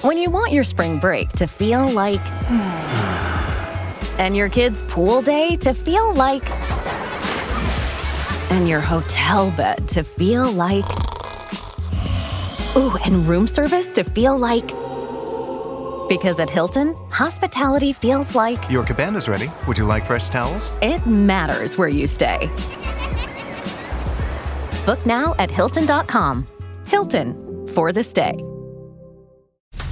When you want your spring break to feel like... and your kids' pool day to feel like... and your hotel bed to feel like... ooh, and room service to feel like... because at Hilton, hospitality feels like... Your cabana's ready. Would you like fresh towels? It matters where you stay. Book now at Hilton.com. Hilton, for the stay.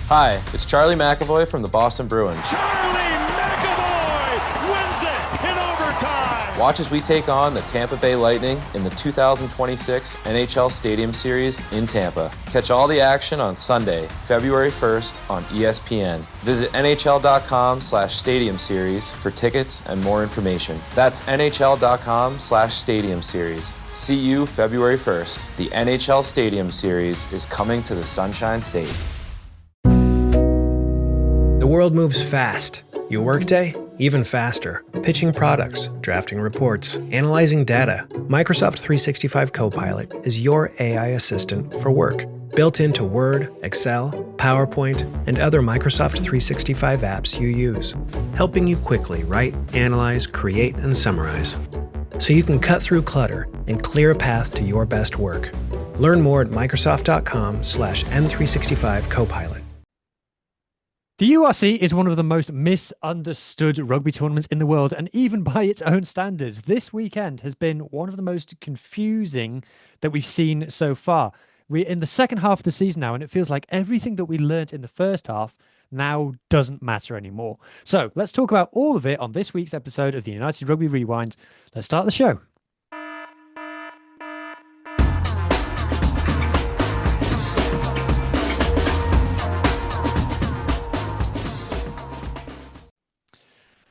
Hi, it's Charlie McAvoy from the Boston Bruins. Charlie McAvoy wins it in overtime! Watch as we take on the Tampa Bay Lightning in the 2026 NHL Stadium Series in Tampa. Catch all the action on Sunday, February 1st on ESPN. Visit NHL.com/Stadium Series for tickets and more information. That's NHL.com/Stadium Series. See you February 1st. The NHL Stadium Series is coming to the Sunshine State. The world moves fast. Your workday, even faster. Pitching products, drafting reports, analyzing data. Microsoft 365 Copilot is your AI assistant for work. Built into Word, Excel, PowerPoint, and other Microsoft 365 apps you use. Helping you quickly write, analyze, create, and summarize. So you can cut through clutter and clear a path to your best work. Learn more at Microsoft.com/M365 Copilot. The URC is one of the most misunderstood rugby tournaments in the world, and even by its own standards, this weekend has been one of the most confusing that we've seen so far. We're in the second half of the season now, and it feels like everything that we learnt in the first half now doesn't matter anymore. So let's talk about all of it on this week's episode of the United Rugby Rewind. Let's start the show.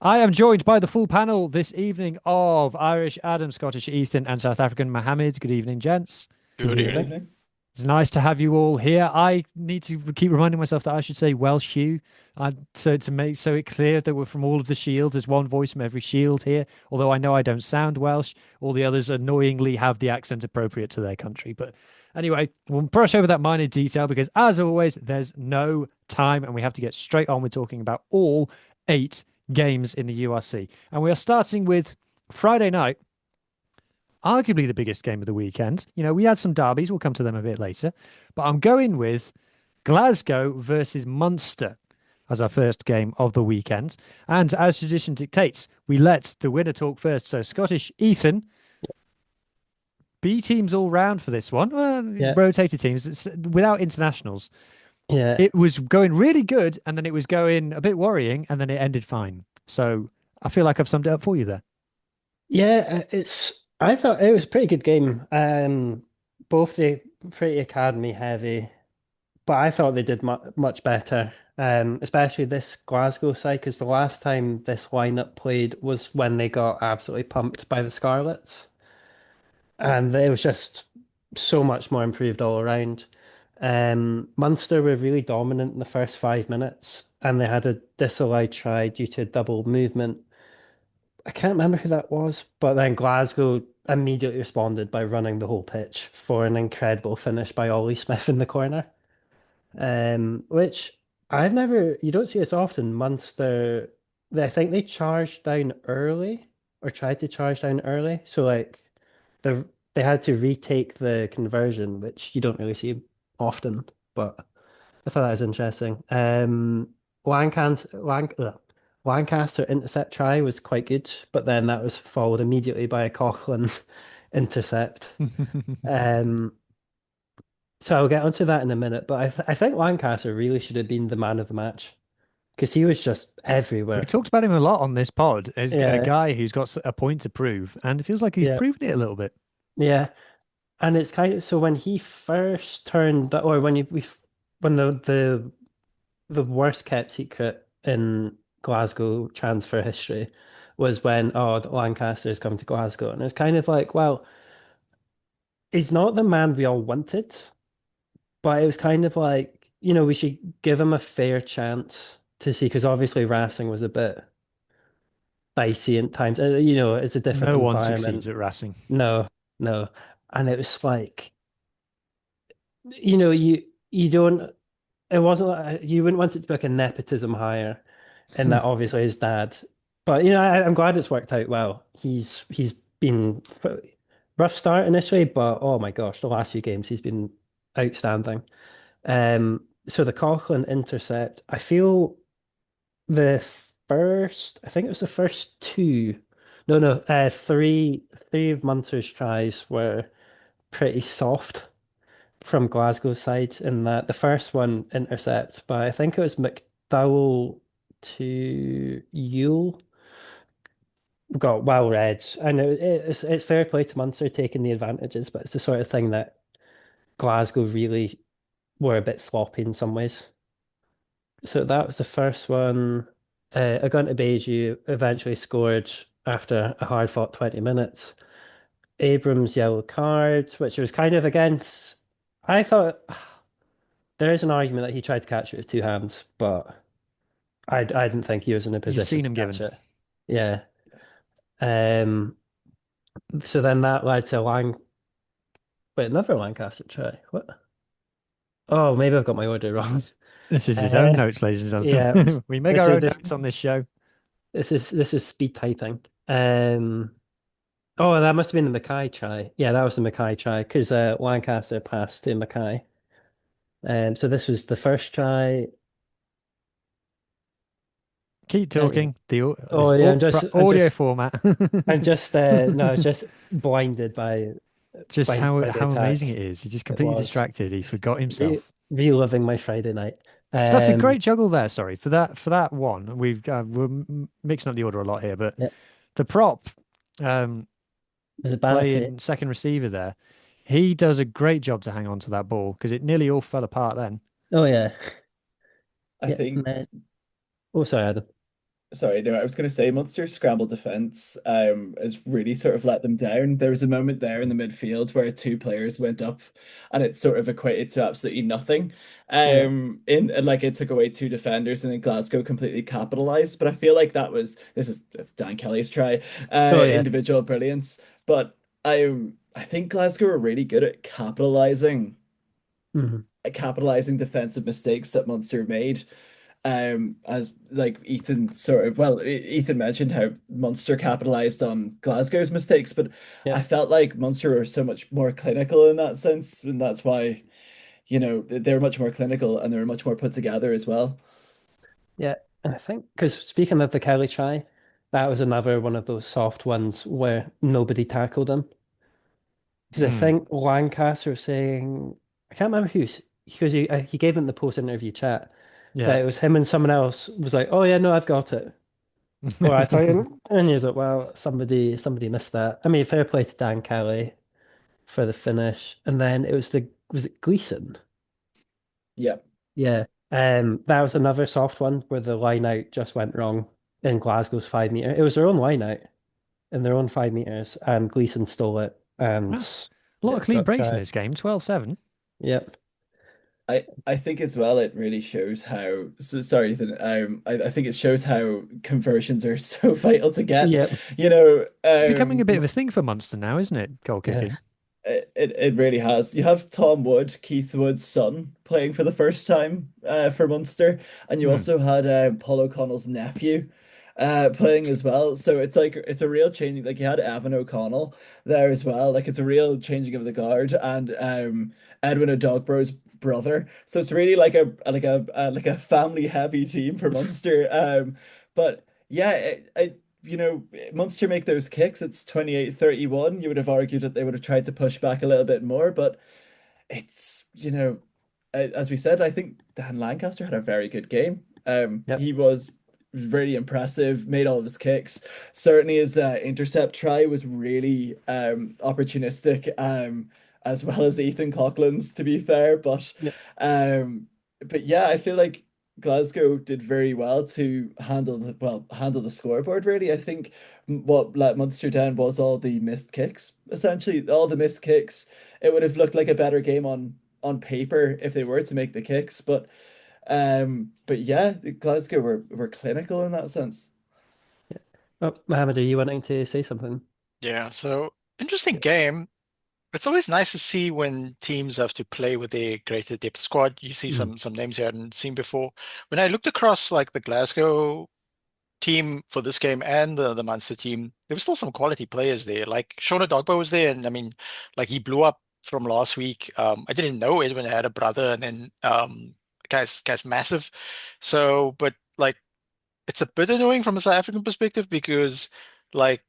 I am joined by the full panel this evening of Irish Adam, Scottish Ethan, and South African Mohammed. Good evening, gents. Good evening. It's nice to have you all here. I need to keep reminding myself that I should say Welsh Hugh, so to make it clear that we're from all of the shields. There's one voice from every shield here. Although I know I don't sound Welsh, all the others annoyingly have the accent appropriate to their country. But anyway, we'll brush over that minor detail because, as always, there's no time, and we have to get straight on with talking about all 8 games in the URC. And we are starting with Friday night, arguably the biggest game of the weekend. You know, we had some derbies, we'll come to them a bit later, but I'm going with Glasgow versus Munster as our first game of the weekend. And as tradition dictates, we let the winner talk first. So Scottish Ethan, B teams all round for this one. Rotated teams, it's without internationals. Yeah, it was going really good, and then it was going a bit worrying, and then it ended fine. So I feel like I've summed it up for you there. Yeah, I thought it was a pretty good game. Both the pretty academy heavy, but I thought they did much better. Especially this Glasgow side, because the last time this lineup played was when they got absolutely pumped by the Scarlets, and it was just so much more improved all around. Munster were really dominant in the first 5 minutes, and they had a disallowed try due to a double movement. I can't remember who that was, but then Glasgow immediately responded by running the whole pitch for an incredible finish by Ollie Smith in the corner, which you don't see this often. Munster, I think they charged down early, or tried to charge down early, so like they had to retake the conversion, which you don't really see often, but I thought that was interesting. Lancaster intercept try was quite good, but then that was followed immediately by a Coughlin intercept. So I'll get onto that in a minute, but I think Lancaster really should have been the man of the match because he was just everywhere. We talked about him a lot on this pod as a guy who's got a point to prove, and it feels like he's proven it a little bit. Yeah. And it's kind of, so when he first turned, or when the worst kept secret in Glasgow transfer history was when Lancaster's come to Glasgow, and it's kind of like, well, he's not the man we all wanted, but it was kind of like, you know, we should give him a fair chance to see, because obviously Racing was a bit dicey at times. You know, it's a different environment. No one succeeds at Racing. No. And it was like, you know, you don't, it wasn't you wouldn't want it to be like a nepotism hire, and that obviously his dad. But I'm glad it's worked out well. He's been rough start initially, but oh my gosh, the last few games he's been outstanding. So the Coughlin intercept, I feel the I think it was the first two, no, three of Munster's tries were pretty soft from Glasgow's side in that the first one intercept, but I think it was McDowell to Yule got well read. And it's fair play to Munster taking the advantages, but it's the sort of thing that Glasgow really were a bit sloppy in some ways. So that was the first one. Agunta Beju eventually scored after a hard-fought 20 minutes. Abrams' yellow card, which was kind of against. I thought there is an argument that he tried to catch it with two hands, but I didn't think he was in a You've position seen to him catch given. it. Yeah. Um. So then that led to another Lancaster try. What? Oh, maybe I've got my order wrong. This is his own Uh, notes, ladies and yeah. gentlemen. We make This our is own this notes on this show. this is speed typing. Oh, that must have been the Mackay try. Yeah, that was the Mackay try because Lancaster passed to Mackay. So this was the first try. Keep Anyway. talking. The Oh this yeah, audio format. I'm just no, I was just blinded Just by the how amazing it attack. is. He just It completely was distracted. He forgot re himself. reliving my Friday night. That's a Um, great juggle there. Sorry for that one. We're mixing up the order a lot here, but yeah, the prop was it Banathy? playing second receiver there, he does a great job to hang on to that ball because it nearly all fell apart then. Oh yeah, I yeah. And think, then, oh, sorry, Adam. sorry, no, I was going to say Munster's scramble defense has really sort of let them down. There was a moment there in the midfield where two players went up and it sort of equated to absolutely nothing. Yeah. In and like it took away two defenders and then Glasgow completely capitalized. But I feel like this is Dan Kelly's try, Oh yeah. individual brilliance. But I think Glasgow are really good at Mhm. capitalizing defensive mistakes that Munster made. As like Ethan mentioned how Munster capitalized on Glasgow's mistakes, but I Yeah. felt like Munster were so much more clinical in that sense, and that's why they were much more clinical and they were much more put together as well. Yeah. And I think because speaking of the Kelly try, that was another one of those soft ones where nobody tackled him. Because I Mm, think Lancaster was saying, I can't remember who's, because he gave it in the post-interview chat yeah. that it was him and someone else was like, oh yeah, no, I've got it. Or I thought, and he was like, well, somebody missed that. I mean, fair play to Dan Kelly for the finish. And then was it Gleeson? Yeah. Yeah. That was another soft one where the line out just went wrong in Glasgow's 5 meter. It was their own line out in their own 5 meters, and Gleeson stole it and Wow. A lot of clean got the breaks in try. this game. 12-7. Yep. I think as well it really shows how sorry Ethan, I think it shows how conversions are so vital to get. Yep. It's becoming a bit of a thing for Munster now, isn't it? Goal Yeah. kicking. It really has. You have Tom Wood, Keith Wood's son, playing for the first time for Munster, and you Mm. also had Paul O'Connell's nephew playing as well. So it's like it's a real changing. Like you had Evan O'Connell there as well. Like it's a real changing of the guard, and Edwin Odogbro's brother. So it's really like a family heavy team for Munster. But yeah, Munster make those kicks. It's 28-31. You would have argued that they would have tried to push back a little bit more, but it's, as we said, I think Dan Lancaster had a very good game. Yep. He was really impressive, made all of his kicks. Certainly his intercept try was really opportunistic, as well as Ethan Coughlin's, to be fair. Yep. But yeah, I feel like Glasgow did very well to handle the scoreboard. Really, I think what let Munster down was all the missed kicks. Essentially, all the missed kicks. It would have looked like a better game on paper if they were to make the kicks, but yeah, Glasgow were clinical in that sense. Oh, Mohammed, are you wanting to say something? Yeah, so interesting game. It's always nice to see when teams have to play with their greater depth squad. You see some names you hadn't seen before. When I looked across like the Glasgow team for this game and the Munster team, there were still some quality players there. Like Shauna Dogbo was there, and I mean, like he blew up from last week. I didn't know Edwin had a brother, and then guy's massive. So, but like it's a bit annoying from a South African perspective because like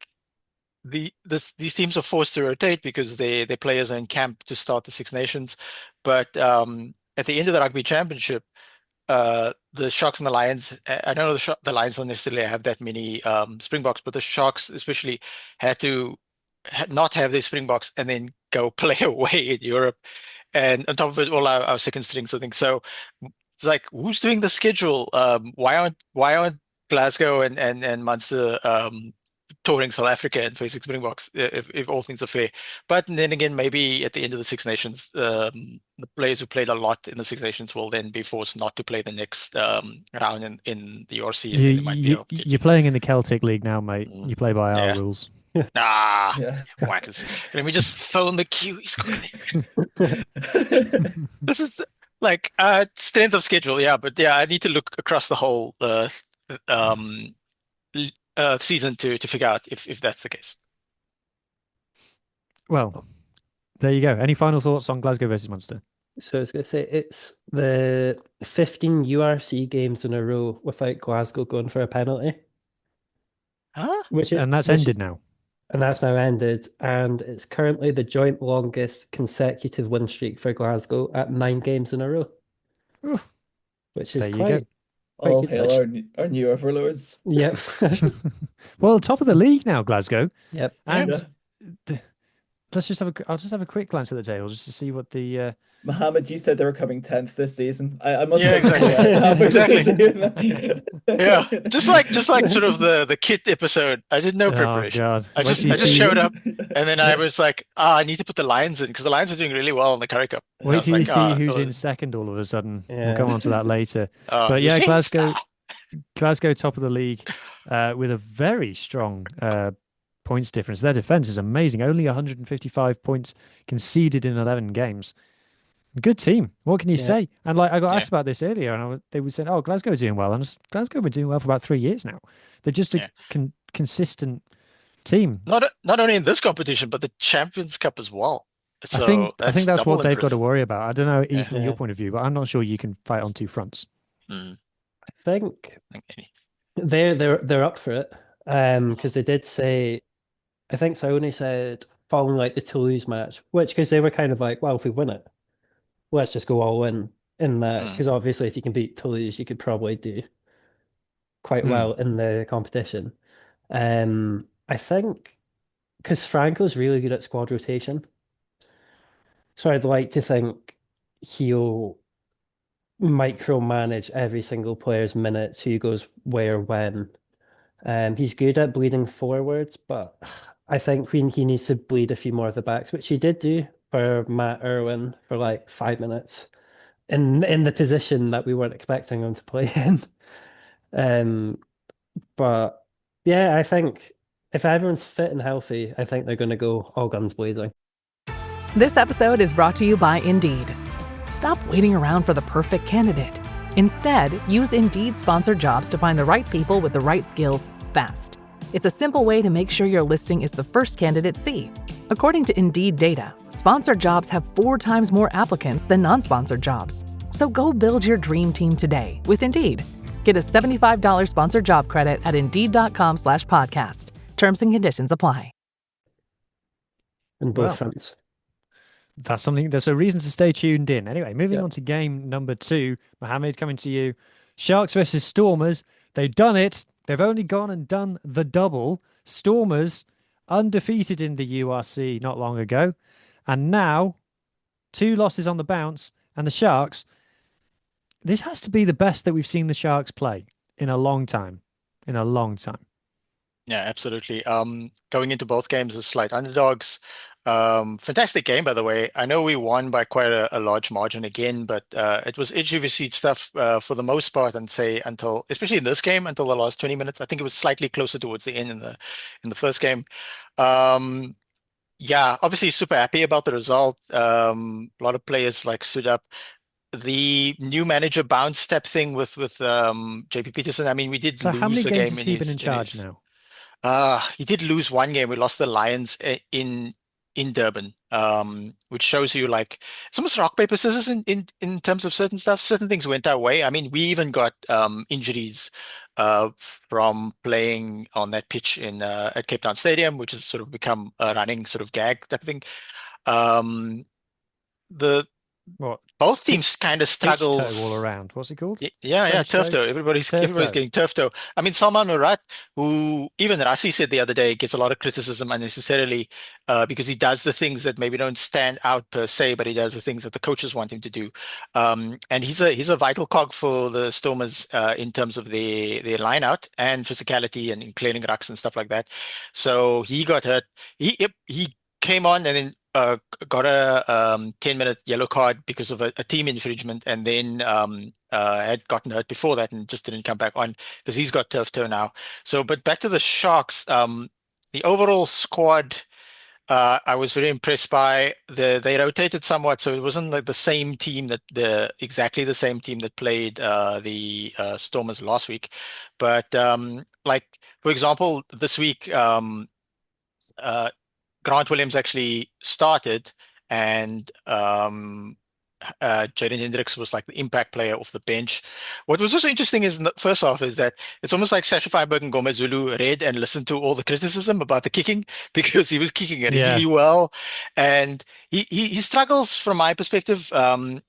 these teams are forced to rotate because their players are in camp to start the Six Nations. But at the end of the rugby championship, the Sharks and the Lions, I don't know the Lions don't necessarily have that many Springboks, but the Sharks especially had to not have their Springboks and then go play away in Europe. And on top of it, all our second strings, I think. So it's like, who's doing the schedule? Why aren't Glasgow and Munster touring South Africa and facing Springboks if all things are fair? But then again, maybe at the end of the Six Nations, the players who played a lot in the Six Nations will then be forced not to play the next round in the URC, and then they might be able to get You're playing in the Celtic League now, mate. You play by our Yeah. rules. Yeah. Whackers. Let me just phone the Kiwis quickly. This is like strength of schedule, yeah, but yeah, I need to look across the whole um season to figure out if that's the case. Well, there you go. Any final thoughts on Glasgow versus Munster? So I was going to say it's the 15 URC games in a row without Glasgow going for a penalty. Huh? And that's ended now. And that's now ended. And it's currently the joint longest consecutive win streak for Glasgow at 9 games in a row. Oof. Which is There you quite All good. hail our new overlords. Yep. Well, top of the league now, Glasgow. Yep. And let's just I'll just have a quick glance at the table just to see what the Mohammed, you said they were coming 10th this season. I must Yeah, have exactly. Yeah, just like sort of the kit episode. I did no Oh, preparation. God. I Wait just till you see- showed up, and then I was like, I need to put the Lions in because the Lions are doing really well in the Curry Cup. And I Wait was till you like, see who's oh, in second all of a sudden. We'll Yeah. come on to that later. you But yeah, think? Glasgow top of the league with a very strong points difference. Their defense is amazing. Only 155 points conceded in 11 games. Good team. What can you Yeah. say? And like I got asked Yeah. about this earlier, and they were saying, "Oh, Glasgow are doing well," and Glasgow have been doing well for about 3 years now. They're just a Yeah. consistent team. Not only in this competition, but the Champions Cup as well. So I think that's double what they've got to impressive. worry about. I don't know, Yeah. from your point of view, but I'm not sure you can fight on two fronts. Mm, I think I think maybe. they're up for it. Because they did say, I think Saoni said following like the Toulouse match, which because they were kind of like, well, if we win it, let's just go all in that. Mm. Because obviously, if you can beat Toulouse, you could probably do quite well in the competition. I think because Franco's really good at squad rotation, so I'd like to think he'll micromanage every single player's minutes, who goes where, when. He's good at bleeding forwards, but I think he needs to bleed a few more of the backs, which he did do for Matt Irwin for like 5 minutes in the position that we weren't expecting him to play in. But yeah, I think if everyone's fit and healthy, I think they're going to go all guns blazing. This episode is brought to you by Indeed. Stop waiting around for the perfect candidate. Instead, use Indeed sponsored jobs to find the right people with the right skills fast. It's a simple way to make sure your listing is the first candidates see. According to Indeed data, sponsored jobs have 4 times more applicants than non-sponsored jobs. So go build your dream team today with Indeed. Get a $75 sponsored job credit at Indeed.com/podcast. Terms and conditions apply. In both Wow. fronts. That's something. There's a reason to stay tuned in. Anyway, moving Yeah. on to game number 2. Mohammed, coming to you. Sharks versus Stormers. They've done it. They've only gone and done the double. Stormers undefeated in the URC not long ago, and now 2 losses on the bounce. And the Sharks. This has to be the best that we've seen the Sharks play in a long time. In a long time. Yeah, absolutely. Going into both games as slight underdogs. Fantastic game, by the way. I know we won by quite a large margin again, but it was edge of your seat stuff for the most part, and say until, especially in this game, until the last 20 minutes. I think it was slightly closer towards the end in the first game. Yeah, obviously super happy about the result. A lot of players like stood up. The new manager bounce step thing with JP Peterson. I mean, we did So how many lose a games game has in he been in his charge now? he did lose one game. We lost the Lions in Durban, which shows you like it's almost rock paper scissors in terms of certain stuff. Certain things went our way. I mean, we even got injuries from playing on that pitch in at Cape Town Stadium, which has sort of become a running sort of gag type of thing. Um, the What? both teams kind of Pitch toe all struggles. around. What's it called? Yeah, French turf toe? toe. Everybody's Turf everybody's toe. getting turf toe. I mean, Salman Murat, who even Rassi said the other day, gets a lot of criticism unnecessarily because he does the things that maybe don't stand out per se, but he does the things that the coaches want him to do. And he's a vital cog for the Stormers in terms of their line out and physicality and in clearing rucks and stuff like that. So he got hurt. He came on and then got a 10-minute yellow card because of a team infringement, and then had gotten hurt before that and just didn't come back on because he's got turf toe now. So, but back to the Sharks, the overall squad, I was very impressed by. They rotated somewhat, so it wasn't like the same team exactly the same team that played the Stormers last week. But like for example, this week. Uh, Grant Williams actually started, and Jaden Hendricks was like the impact player off the bench. What was also interesting is, first off, is that it's almost like Sasha Feinberg and Gomez Zulu read and listened to all the criticism about the kicking because he was kicking it Yeah. really well, and he struggles from my perspective.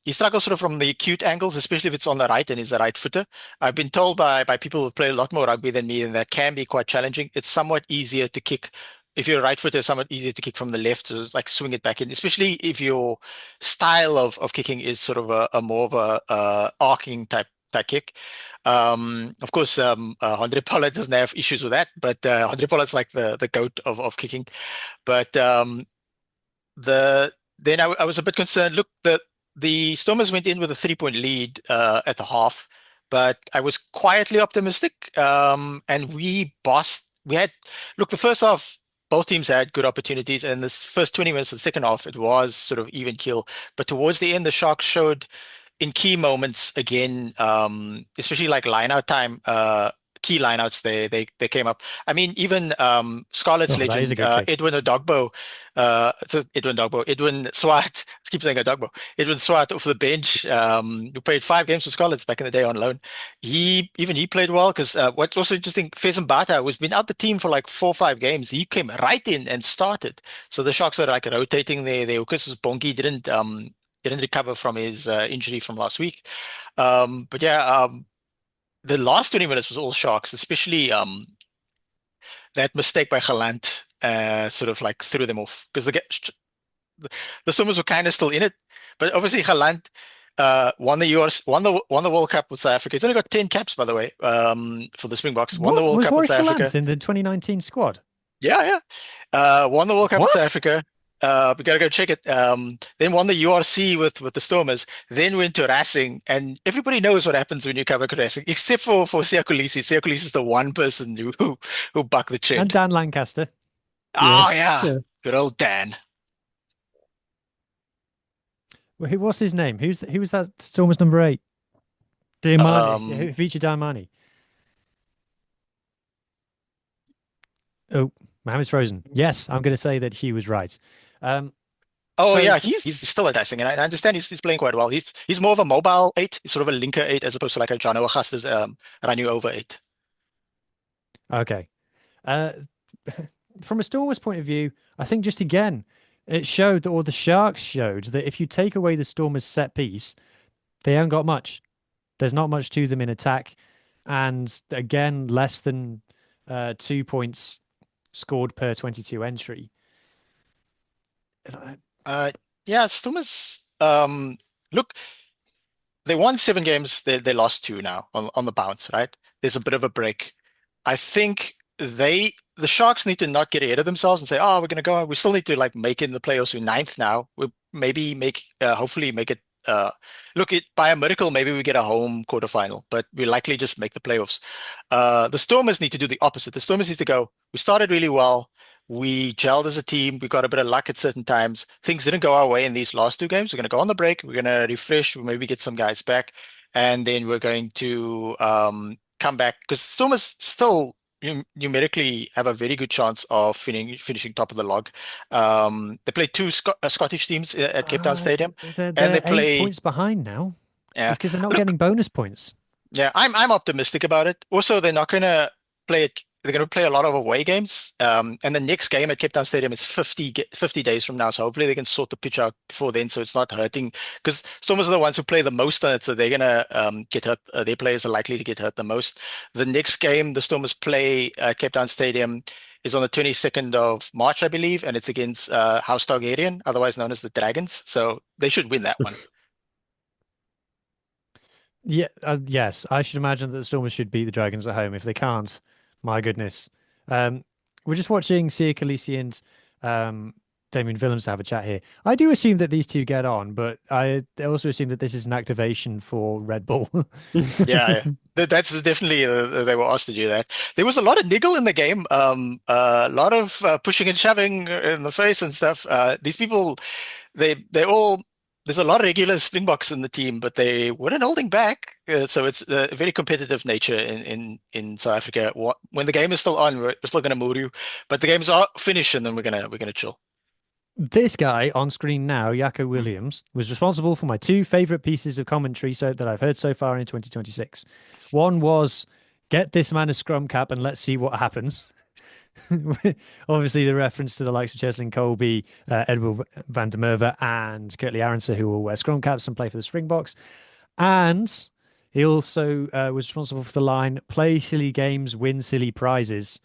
He struggles sort of from the acute angles, especially if it's on the right and he's a right footer. I've been told by people who play a lot more rugby than me, and that can be quite challenging. It's somewhat easier to kick if you're a right footer, it's somewhat easier to kick from the left to like swing it back in, especially if your style of kicking is sort of a more of a arcing type kick. Of course, Andre Pollard doesn't have issues with that, but Andre Pollard's like the goat of kicking. But then I was a bit concerned. Look, the Stormers went in with a 3-point lead at the half, but I was quietly optimistic. And we bossed. We had look the first half. Both teams had good opportunities, and this first 20 minutes of the second half, it was sort of even kill. But towards the end, the Sharks showed in key moments again, especially like line-out time, key lineouts they came up. I mean, even Scarlet's Oh, that is a legend, good kick. Edwin Swart, I keep saying Odogbo, Edwin Swart off the bench, who played 5 games for Scarlets back in the day on loan. He played well because what's also interesting, Faisal Bata, who's been out the team for like 4 or 5 games, he came right in and started. So the Sharks are like rotating their hookers. Bongi didn't recover from his injury from last week. But yeah, the last 20 minutes was all Sharks, especially that mistake by Galant sort of like threw them off because the Summers were kind of still in it, but obviously Galant won the URC, won the World Cup with South Africa. He's only got 10 caps, by the way, for the Springboks. Won the World Was Cup with Warwick South Lance Africa. in the 2019 squad? Yeah. Won the World Cup with What? South Africa. We gotta go check it. Then won the URC with the Stormers. Then went to Racing, and everybody knows what happens when you cover Racing, except for Siya Kolisi. Siya Kolisi is the one person who bucked the And trend. Dan Lancaster. Oh yeah, Yeah. good old Dan. Well, what's his name? Who was that Stormers number 8? Diamani. Who featured Diamani? Oh, Mohammed's frozen. Yes, I'm going to say that he was right. Oh So- yeah, he's still at Racing, and I understand he's playing quite well. He's more of a mobile 8, he's sort of a linker 8 as opposed to like a Jano Agastas Ranu over 8. Okay. From a Stormers point of view, I think just again, it showed, or the Sharks showed, that if you take away the Stormers set piece, they haven't got much. There's not much to them in attack. And again, less than 2 points scored per 22 entry. Yeah, Stormers. Look, they won 7 games. They lost 2 now on the bounce. Right, there's a bit of a break. I think the Sharks need to not get ahead of themselves and say, "Oh, we're going to go. We still need to like make it in the playoffs. We're 9th now. We'll maybe hopefully make it. Look, by a miracle, maybe we get a home quarterfinal, but we likely just make the playoffs. The Stormers need to do the opposite. The Stormers need to go. We started really well. We gelled as a team. We got a bit of luck at certain times. Things didn't go our way in these last 2 games. We're going to go on the break. We're going to refresh. We'll maybe get some guys back. And then we're going to come back because Stormers still numerically have a very good chance of finishing top of the log. They play two Scottish teams at Cape Town Stadium. They're and they play 8 points behind now. Yeah. It's because they're not getting bonus points. Yeah, I'm optimistic about it. Also, they're not going to play it. They're going to play a lot of away games. And the next game at Cape Town Stadium is 50 days from now. So hopefully they can sort the pitch out before then, so it's not hurting. Because Stormers are the ones who play the most on it, so they're going to get hurt. Their players are likely to get hurt the most. The next game the Stormers play at Cape Town Stadium is on the 22nd of March, I believe, and it's against House Targaryen, otherwise known as the Dragons. So they should win that one. Yeah, yes, I should imagine that the Stormers should beat the Dragons at home. If they can't, my goodness. We're just watching Sia Khaleesi and Damien Willems have a chat here. I do assume that these two get on, but I also assume that this is an activation for Red Bull. Yeah. That's definitely, they were asked to do that. There was a lot of niggle in the game, a lot of pushing and shoving in the face and stuff. These people, they all... There's a lot of regular Springboks in the team, but they weren't holding back. So it's a very competitive nature in South Africa. When the game is still on, we're still going to move you, but the games are finished, and then we're gonna chill. This guy on screen now, Jaco Williams, was responsible for my 2 favorite pieces of commentary that I've heard so far in 2026. One was get this man a scrum cap and let's see what happens. Obviously, the reference to the likes of Cheslin Colby, Edward van der Merwe, and Kurtley Arendse, who will wear scrum caps and play for the Springboks. And he also was responsible for the line "Play silly games, win silly prizes,"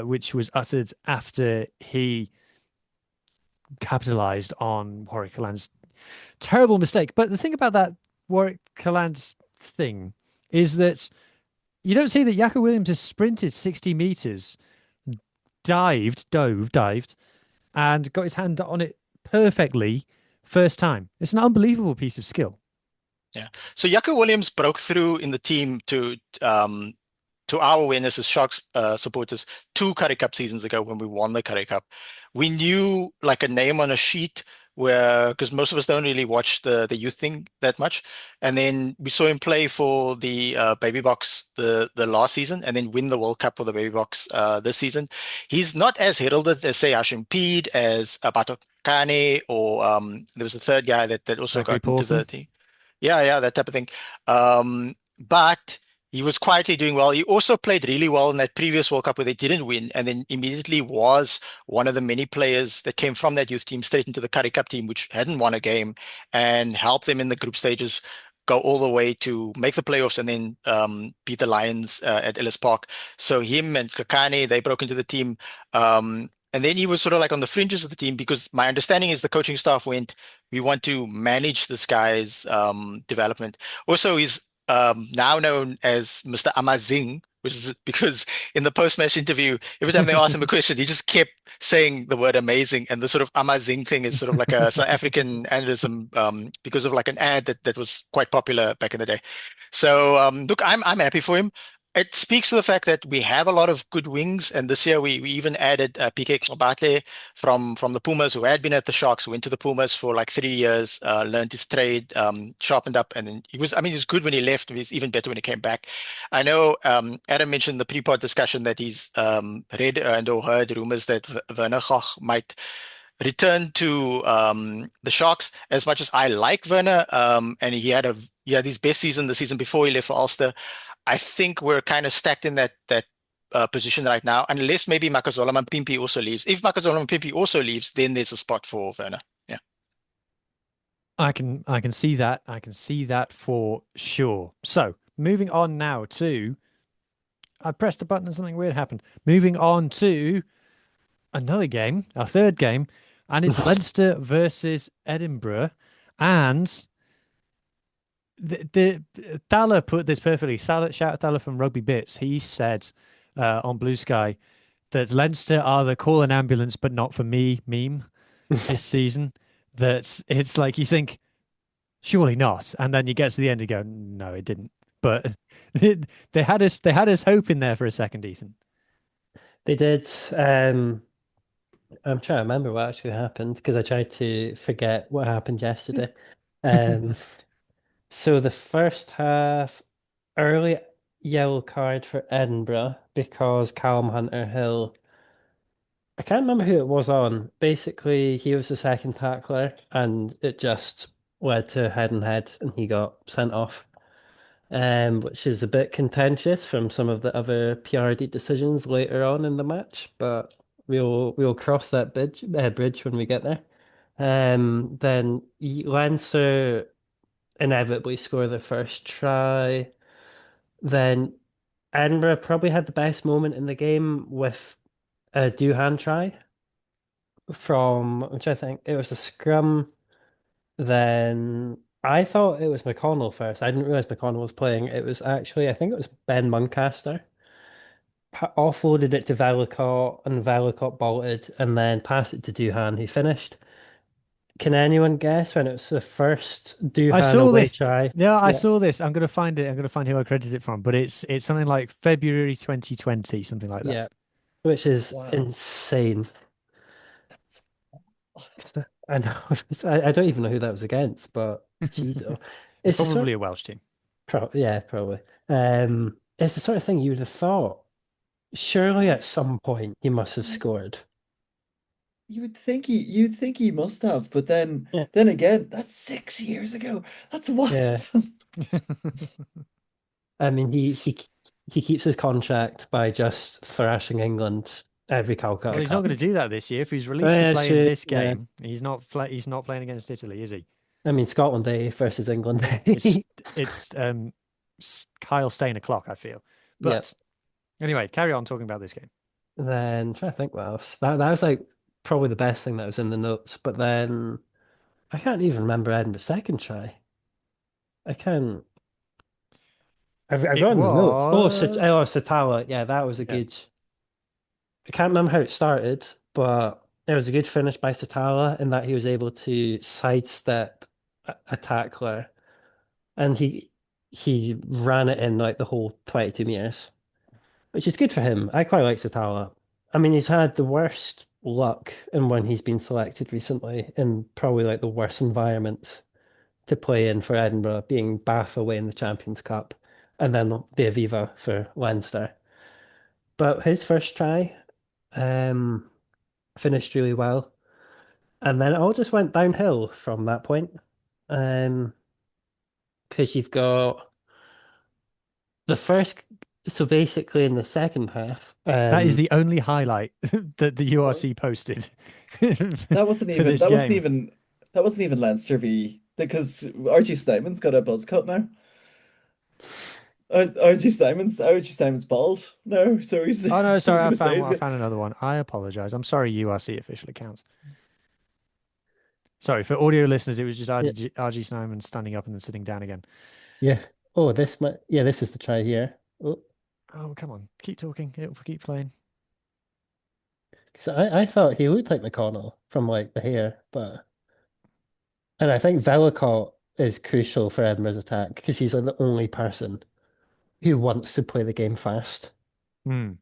which was uttered after he capitalized on Warwick Kaland's terrible mistake. But the thing about that Warwick Kaland's thing is that you don't see that Jaco Williams has sprinted 60 meters, dived, and got his hand on it perfectly first time. It's an unbelievable piece of skill. Yeah. So Jaco Williams broke through in the team to our awareness as Sharks supporters 2 Currie Cup seasons ago when we won the Currie Cup. We knew like a name on a sheet because most of us don't really watch the youth thing that much. And then we saw him play for the Baby Box the last season and then win the World Cup for the Baby Box this season. He's not as heralded as, say, Hashim Peed, as Bato Kane, or there was a third guy that also got into the team. Yeah, that type of thing. But he was quietly doing well. He also played really well in that previous World Cup where they didn't win, and then immediately was one of the many players that came from that youth team straight into the Currie Cup team, which hadn't won a game, and helped them in the group stages go all the way to make the playoffs and then beat the Lions at Ellis Park. So him and Kakane, they broke into the team. And then he was sort of like on the fringes of the team, because my understanding is the coaching staff went, we want to manage this guy's development. Also, he's now known as Mr. Amazing, which is because in the post-match interview, every time they asked him a question, he just kept saying the word amazing. And the sort of Amazing thing is sort of like a South African aneurysm because of like an ad that was quite popular back in the day. So look, I'm happy for him. It speaks to the fact that we have a lot of good wings, and this year we even added PK Xobate from the Pumas, who had been at the Sharks, who went to the Pumas for like 3 years, learned his trade, sharpened up, and then he was good when he left. He was even better when he came back. I know Adam mentioned the pre-pod discussion that he's read and or heard rumors that Werner Gach might return to the Sharks. As much as I like Werner, and he had his best season the season before he left for Ulster, I think we're kind of stacked in that position right now, unless maybe Makazole Mapimpi also leaves. If Makazole Mapimpi also leaves, then there's a spot for Werner. Yeah, I can see that. I can see that for sure. So moving on now to, I pressed the button and something weird happened. Moving on to another game, our third game, and it's Leinster versus Edinburgh, and the Thaler put this perfectly. Shout out Thaler from Rugby Bits. He said on Blue Sky that Leinster are the call an ambulance but not for me meme this season. That it's like you think, surely not, and then you get to the end and go, no, it didn't. But they had us hoping there for a second, Ethan. They did. I'm trying to remember what actually happened because I tried to forget what happened yesterday. Um, so the first half, early yellow card for Edinburgh because Callum Hunter-Hill, I can't remember who it was on. Basically, he was the second tackler and it just led to head and head and he got sent off. Which is a bit contentious from some of the other PRD decisions later on in the match, but we'll cross that bridge when we get there. Then Leinster inevitably score the first try. Then Edinburgh probably had the best moment in the game with a Duhan try from which I think it was a scrum. Then I thought it was McConnell first. I didn't realize McConnell was playing. It was actually, I think it was Ben Muncaster. Offloaded it to Velicott, and Velicott bolted, and then passed it to Duhan, who finished. Can anyone guess when it was the first I Duhan saw away this. try? Yeah, I Yeah, saw this. I'm gonna find it. I'm gonna find who I credited it from, but it's something like February 2020, something like that. yeah, which is Wow. insane. I know, I don't even know who that was against, but Jesus, it's the sort Probably a Welsh team. yeah, probably. It's the sort of thing you would have thought. Surely at some point he must have scored. You'd think he must have, but Yeah, then again, that's 6 years ago. That's yeah. what. I mean, he keeps his contract by just thrashing England every Well, Calcutta he's not Cup. going to do that this year. If he's Oh, released to yeah, play in sure. this Yeah. game, he's not playing against Italy, is he? I mean, Scotland Day versus England It's Day. it's Kyle staying a clock, I feel. Yeah. But anyway, carry on talking about this game. Then I'm trying to think what else. That was like probably the best thing that was in the notes. But then I can't even remember Edinburgh's second try. I can't. I've It got it in the notes. was Satala. Yeah, that was a yeah. good. I can't remember how it started, but it was a good finish by Satala in that he was able to sidestep a tackler, and he ran it in like the whole 22 meters, which is good for him. I quite like Satala. I mean, he's had the worst luck in when he's been selected recently in probably like the worst environments to play in for Edinburgh, being Bath away in the Champions Cup, and then the Aviva for Leinster. But his first try, um, finished really well. And then it all just went downhill from that point. Um, because you've got the first, so basically in the second half, That is the only highlight that the URC posted That wasn't for even this that wasn't game. even that wasn't even Leinster v because Archie Steinman's got a buzz cut now. Archie Steinman's bald. No, so he's Oh no, I was sorry, gonna say he's I got found another one. I apologize. I'm sorry, URC official accounts. Sorry, for audio listeners, it was just yeah, RG Snowman standing up and then sitting down again. yeah. Oh, this might, yeah, this is the try here. Oh, Oh, come on. Keep talking. It'll keep playing. because I thought he looked like McConnell from like the hair, but and I think Velicott is crucial for Edinburgh's attack because he's like the only person who wants to play the game fast. Hmm.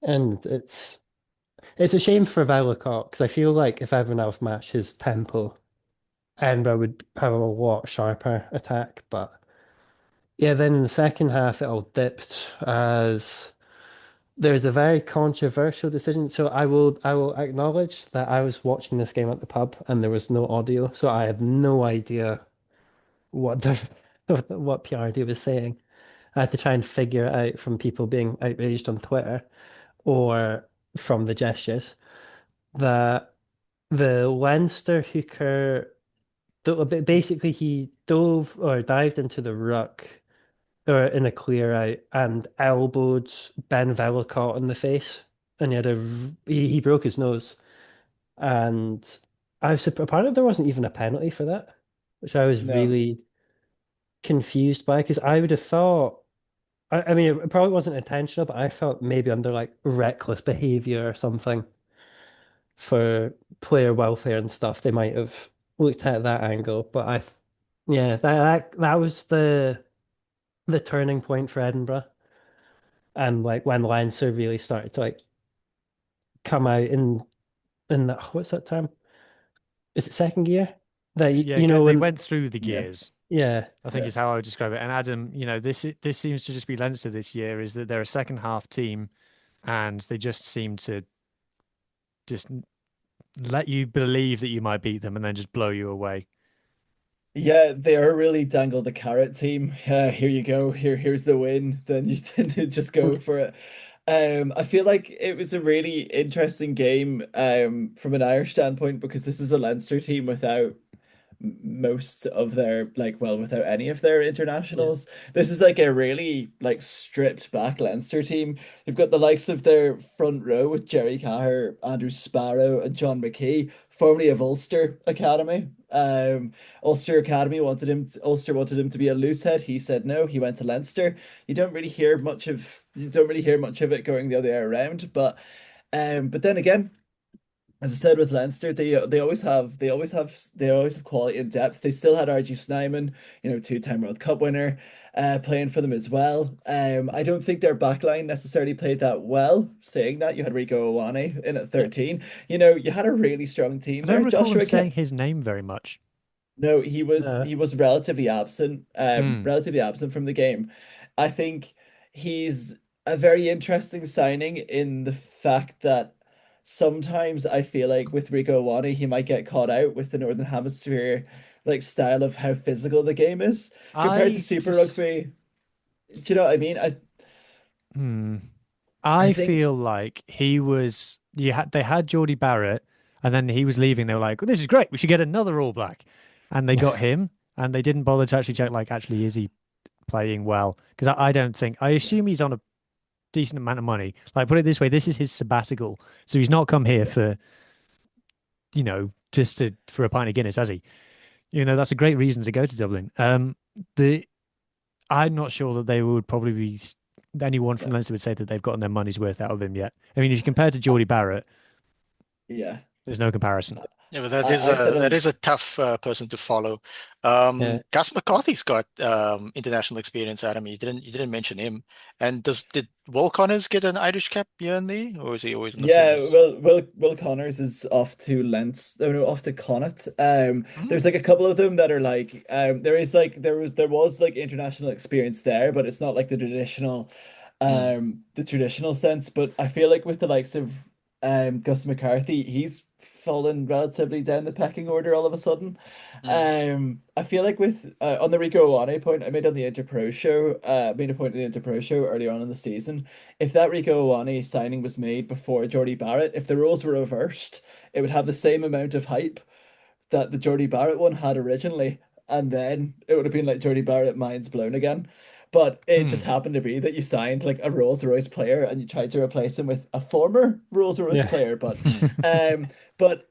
And it's a shame for Velicott because I feel like if everyone else matched his tempo, Edinburgh would have a lot sharper attack. But yeah, then in the second half, it all dipped as there's a very controversial decision. So I will acknowledge that I was watching this game at the pub and there was no audio, so I had no idea what the what PRD was saying. I had to try and figure it out from people being outraged on Twitter or from the gestures that the Leinster hooker basically he dove or dived into the ruck or in a clear out and elbowed Ben Velicott in the face, and he broke his nose. And I was apparently there wasn't even a penalty for that, which I was no. really confused by because I would have thought. I mean, it probably wasn't intentional, but I felt maybe under like reckless behavior or something for player welfare and stuff, they might have looked at that angle. But yeah, that was the turning point for Edinburgh, and like when Leinster really started to like come out in that, what's that term? Is it second gear? That Yeah, you know they when went through the Yeah. gears. yeah I think is how I would describe it. And Adam, this seems to just be Leinster this year. Is that they're a second half team, and they just seem to just let you believe that you might beat them, and then just blow you away. Yeah, they are really dangle the carrot team. Here you go. Here's the win. Then you then they just go for it. I feel like it was a really interesting game from an Irish standpoint because this is a Leinster team without most of their without any of their yeah internationals. This is like a really like stripped back Leinster team. They've got the likes of their front row with Jerry Caher, Andrew Sparrow, and John McKee, formerly of Ulster Academy. Ulster wanted him to be a loose head. He said no. He went to Leinster. You don't really hear much of it going the other way around. But then again, as I said with Leinster, they always have quality and depth. They still had RG Snyman, two-time World Cup winner, playing for them as well. I don't think their backline necessarily played that well. Saying that, you had Rico Ioane in at yeah 13. You had a really strong team I don't there. recall them Joshua saying his name very much. No, uh, he was Hmm. relatively absent from the game. I think he's a very interesting signing in the fact that sometimes I feel like with Rico Iwani, he might get caught out with the Northern Hemisphere like style of how physical the game is compared to I Super just, Rugby. Do you know what I mean? hmm. I I think feel like they had Geordie Barrett, and then he was leaving. They were like, well, "This is great. We should get another All Black," and they got him, and they didn't bother to actually check. Like, actually, is he playing well? Because I don't think. I assume he's on a decent amount of money. Like, put it this way, this is his sabbatical, so he's not come here yeah. for just for a pint of Guinness, has he? That's a great reason to go to Dublin. The I'm not sure that they would probably be anyone from Leinster would say that they've gotten their money's worth out of him yet. I mean, if you compare to Geordie Barrett, Yeah. there's no comparison. Yeah, but I said that on is a tough person to follow. yeah Gus McCarthy's got international experience, Adam. You didn't mention him. And did Will Connors get an Irish cap here and there, or is he always on the Yeah, fringes? Will Connors is off to Lens. Oh no, off to Connacht. There's Mm, like a couple of them that are like there was like international experience there, but it's not like mm, the traditional sense. But I feel like with the likes of Gus McCarthy, he's fallen relatively down the pecking order all of a sudden. mm, I feel like with on the Rico Ioane point I made on the Interpro show, made a point in the Interpro show earlier on in the season. If that Rico Ioane signing was made before Jordy Barrett, if the roles were reversed, it would have the same amount of hype that the Jordy Barrett one had originally, and then it would have been like Jordy Barrett minds blown again. But it just Hmm. happened to be that you signed like a Rolls-Royce player and you tried to replace him with a former Rolls-Royce yeah player. But mm.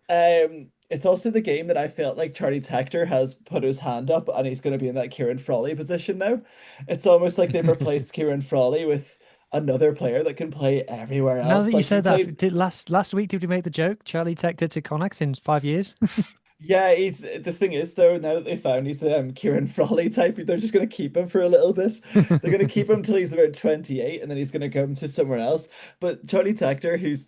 um it's also the game that I felt like Charlie Tector has put his hand up and he's going to be in that Kieran Frawley position now. It's almost like they've replaced Kieran Frawley with another player that can play everywhere Now that else. you Like he said that, played did last week did we make the joke? Charlie Tector to Connacht in 5 years? Yeah, he's the thing is though, now that they found he's Kieran Frawley type, they're just gonna keep him for a little bit. They're gonna keep him till he's about 28 and then he's gonna go to somewhere else. But Charlie Tector, who's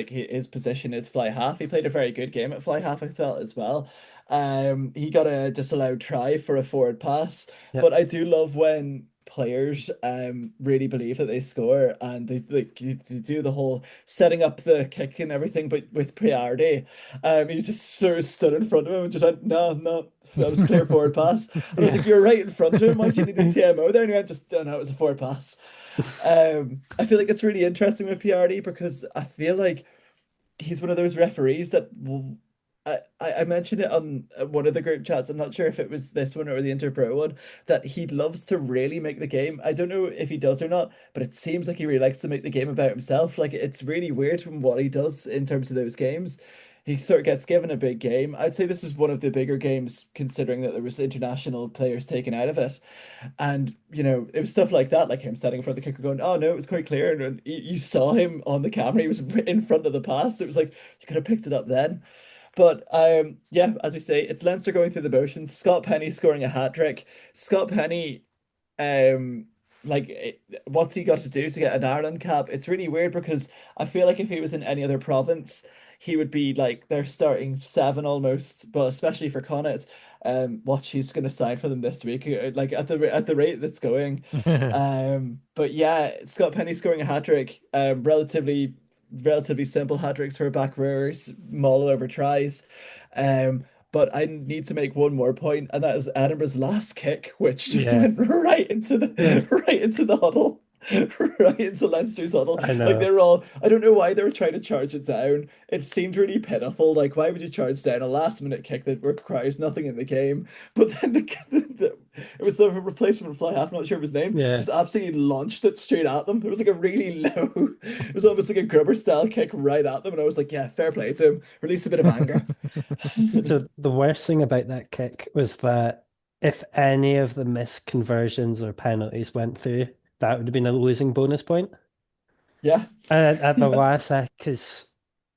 his position is fly half, he played a very good game at fly half, I felt as well. He got a disallowed try for a forward pass. yeah But I do love when players really believe that they score and they do the whole setting up the kick and everything, but with priority. He just sort of stood in front of him and just went, no, no, that was a clear forward pass. And I was yeah like, you're right in front of him. Why do you need the TMO there? And he went, just, oh, no, it was a forward pass. I feel like it's really interesting with PRD because I feel like he's one of those referees that will. I mentioned it on one of the group chats. I'm not sure if it was this one or the Interpro one that he loves to really make the game. I don't know if he does or not, but it seems like he really likes to make the game about himself. Like it's really weird from what he does in terms of those games. He sort of gets given a big game. I'd say this is one of the bigger games considering that there was international players taken out of it. And it was stuff like that, like him standing in front of the kicker going, "Oh no, it was quite clear." And when you saw him on the camera, he was in front of the pass. It was like you could have picked it up then. But yeah, as we say, it's Leinster going through the motions. Scott Penny scoring a hat trick. Scott Penny, um, what's he got to do to get an Ireland cap? It's really weird because I feel like if he was in any other province, he would be like their starting seven almost. But especially for Connacht, what she's going to sign for them this week, like at the rate that's going. But yeah, Scott Penny scoring a hat trick, relatively simple hat tricks for back rowers, maul over tries. But I need to make one more point, and that is Edinburgh's last kick, which just Yeah. went right into the right into the huddle. Right into Leinster's huddle. I know. Like they were all, I don't know why they were trying to charge it down. It seemed really pitiful. Like, why would you charge down a last minute kick that requires nothing in the game? But then it was the replacement fly half, not sure of his name, Yeah. just absolutely launched it straight at them. It was like a really low, it was almost like a grubber style kick right at them. And I was like, yeah, fair play to him. Release a bit of anger. So the worst thing about that kick was that if any of the missed conversions or penalties went through, that would have been a losing bonus point. Yeah. At the last sec, because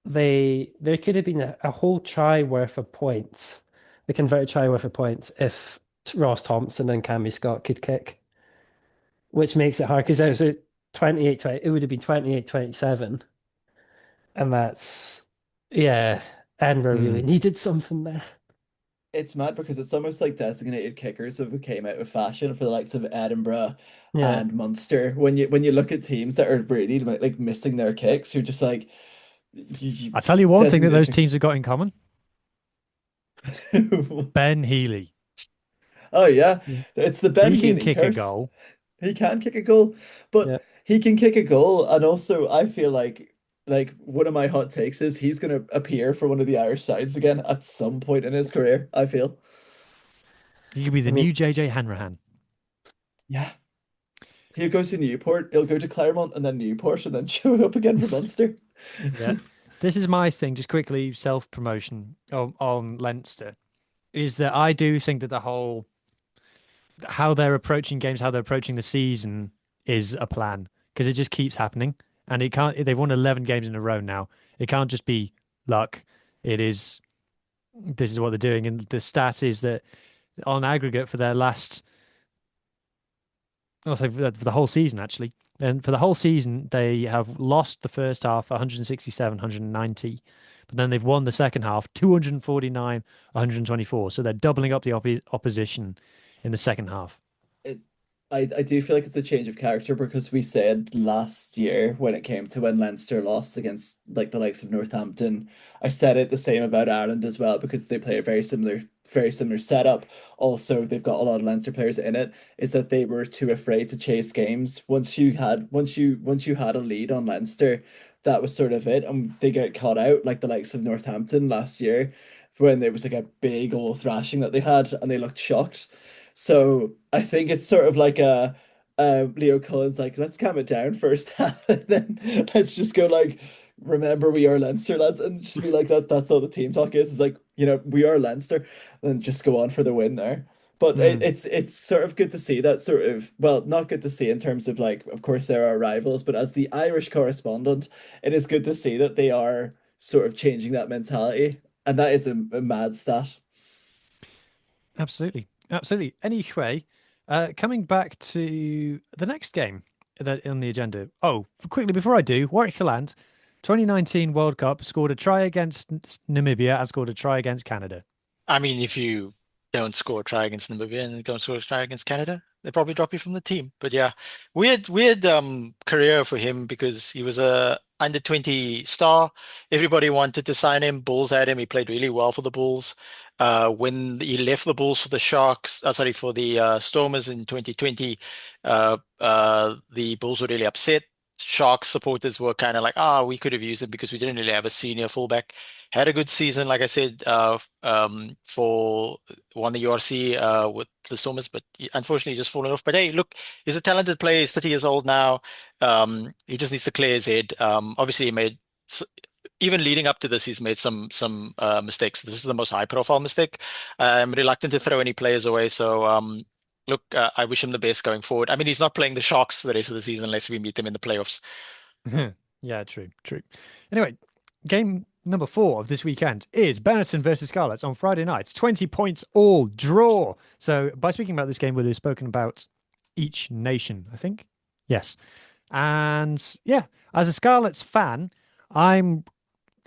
there could have been a whole try worth of points, the converted try worth of points, if Ross Thompson and Cammy Scott could kick, which makes it hard because there's a 28-20, it would have been 28-27. And that's, yeah, Edinburgh really needed something there. It's mad because it's almost like designated kickers have came out of fashion for the likes of Edinburgh Yeah. and Munster. When you look at teams that are really like missing their kicks, you're just like, I tell you one thing that those designated teams have got in common: kickers. Ben Healy. Oh yeah, it's the Ben He can Healy kick a curse. goal. He can kick a goal, but Yeah. he can kick a goal, and also I feel like one of my hot takes is he's going to appear for one of the Irish sides again at some point in his career. I feel. He could be the new JJ Hanrahan. Yeah. He goes to Newport, he'll go to Claremont and then Newport and then show up again for Munster. Yeah. This is my thing, just quickly self-promotion on Leinster, is that I do think that the whole how they're approaching games, how they're approaching the season is a plan, because it just keeps happening. And it can't, they've won 11 games in a row now. It can't just be luck. This is what they're doing. And the stat is that on aggregate for their last, also for the whole season, actually. And for the whole season, they have lost the first half 167, 190. But then they've won the second half 249, 124. So they're doubling up the opposition in the second half. I do feel like it's a change of character because we said last year when it came to when Leinster lost against like the likes of Northampton, I said it the same about Ireland as well because they play a very similar setup. Also, they've got a lot of Leinster players in it. Is that they were too afraid to chase games. Once you had a lead on Leinster, that was sort of it, and they get caught out like the likes of Northampton last year when there was like a big old thrashing that they had and they looked shocked. So I think it's sort of like a Leo Cullen's like, let's calm it down first half, and then let's just go like, remember we are Leinster lads, and just be like that. That's all the team talk is like, we are Leinster, and just go on for the win there. But it's sort of good to see that sort of, well, not good to see in terms of like, of course there are rivals, but as the Irish correspondent, it is good to see that they are sort of changing that mentality, and that is a mad stat. Absolutely. Absolutely. Anyway, coming back to the next game that on the agenda. Oh, quickly before I do, Warwick Land, 2019 World Cup, scored a try against Namibia and scored a try against Canada. I mean, if you don't score a try against Namibia and don't score a try against Canada, they probably drop you from the team. But yeah, weird career for him because he was a under 20 star. Everybody wanted to sign him. Bulls had him. He played really well for the Bulls. When he left the Bulls for the for the Stormers in 2020, the Bulls were really upset. Sharks supporters were kind of like, we could have used him because we didn't really have a senior fullback. Had a good season, like I said, for won the URC with the Stormers, but unfortunately just fallen off. But hey, look, he's a talented player. He's 30 years old now. He just needs to clear his head. Obviously, he made even leading up to this, he's made some mistakes. This is the most high-profile mistake. I'm reluctant to throw any players away, so look, I wish him the best going forward. I mean, he's not playing the Sharks for the rest of the season unless we meet them in the playoffs. Yeah, true. Anyway, game number 4 of this weekend is Benetton versus Scarlets on Friday night. 20 points all, draw. So by speaking about this game, we'll have spoken about each nation, I think. Yes. And yeah, as a Scarlets fan, I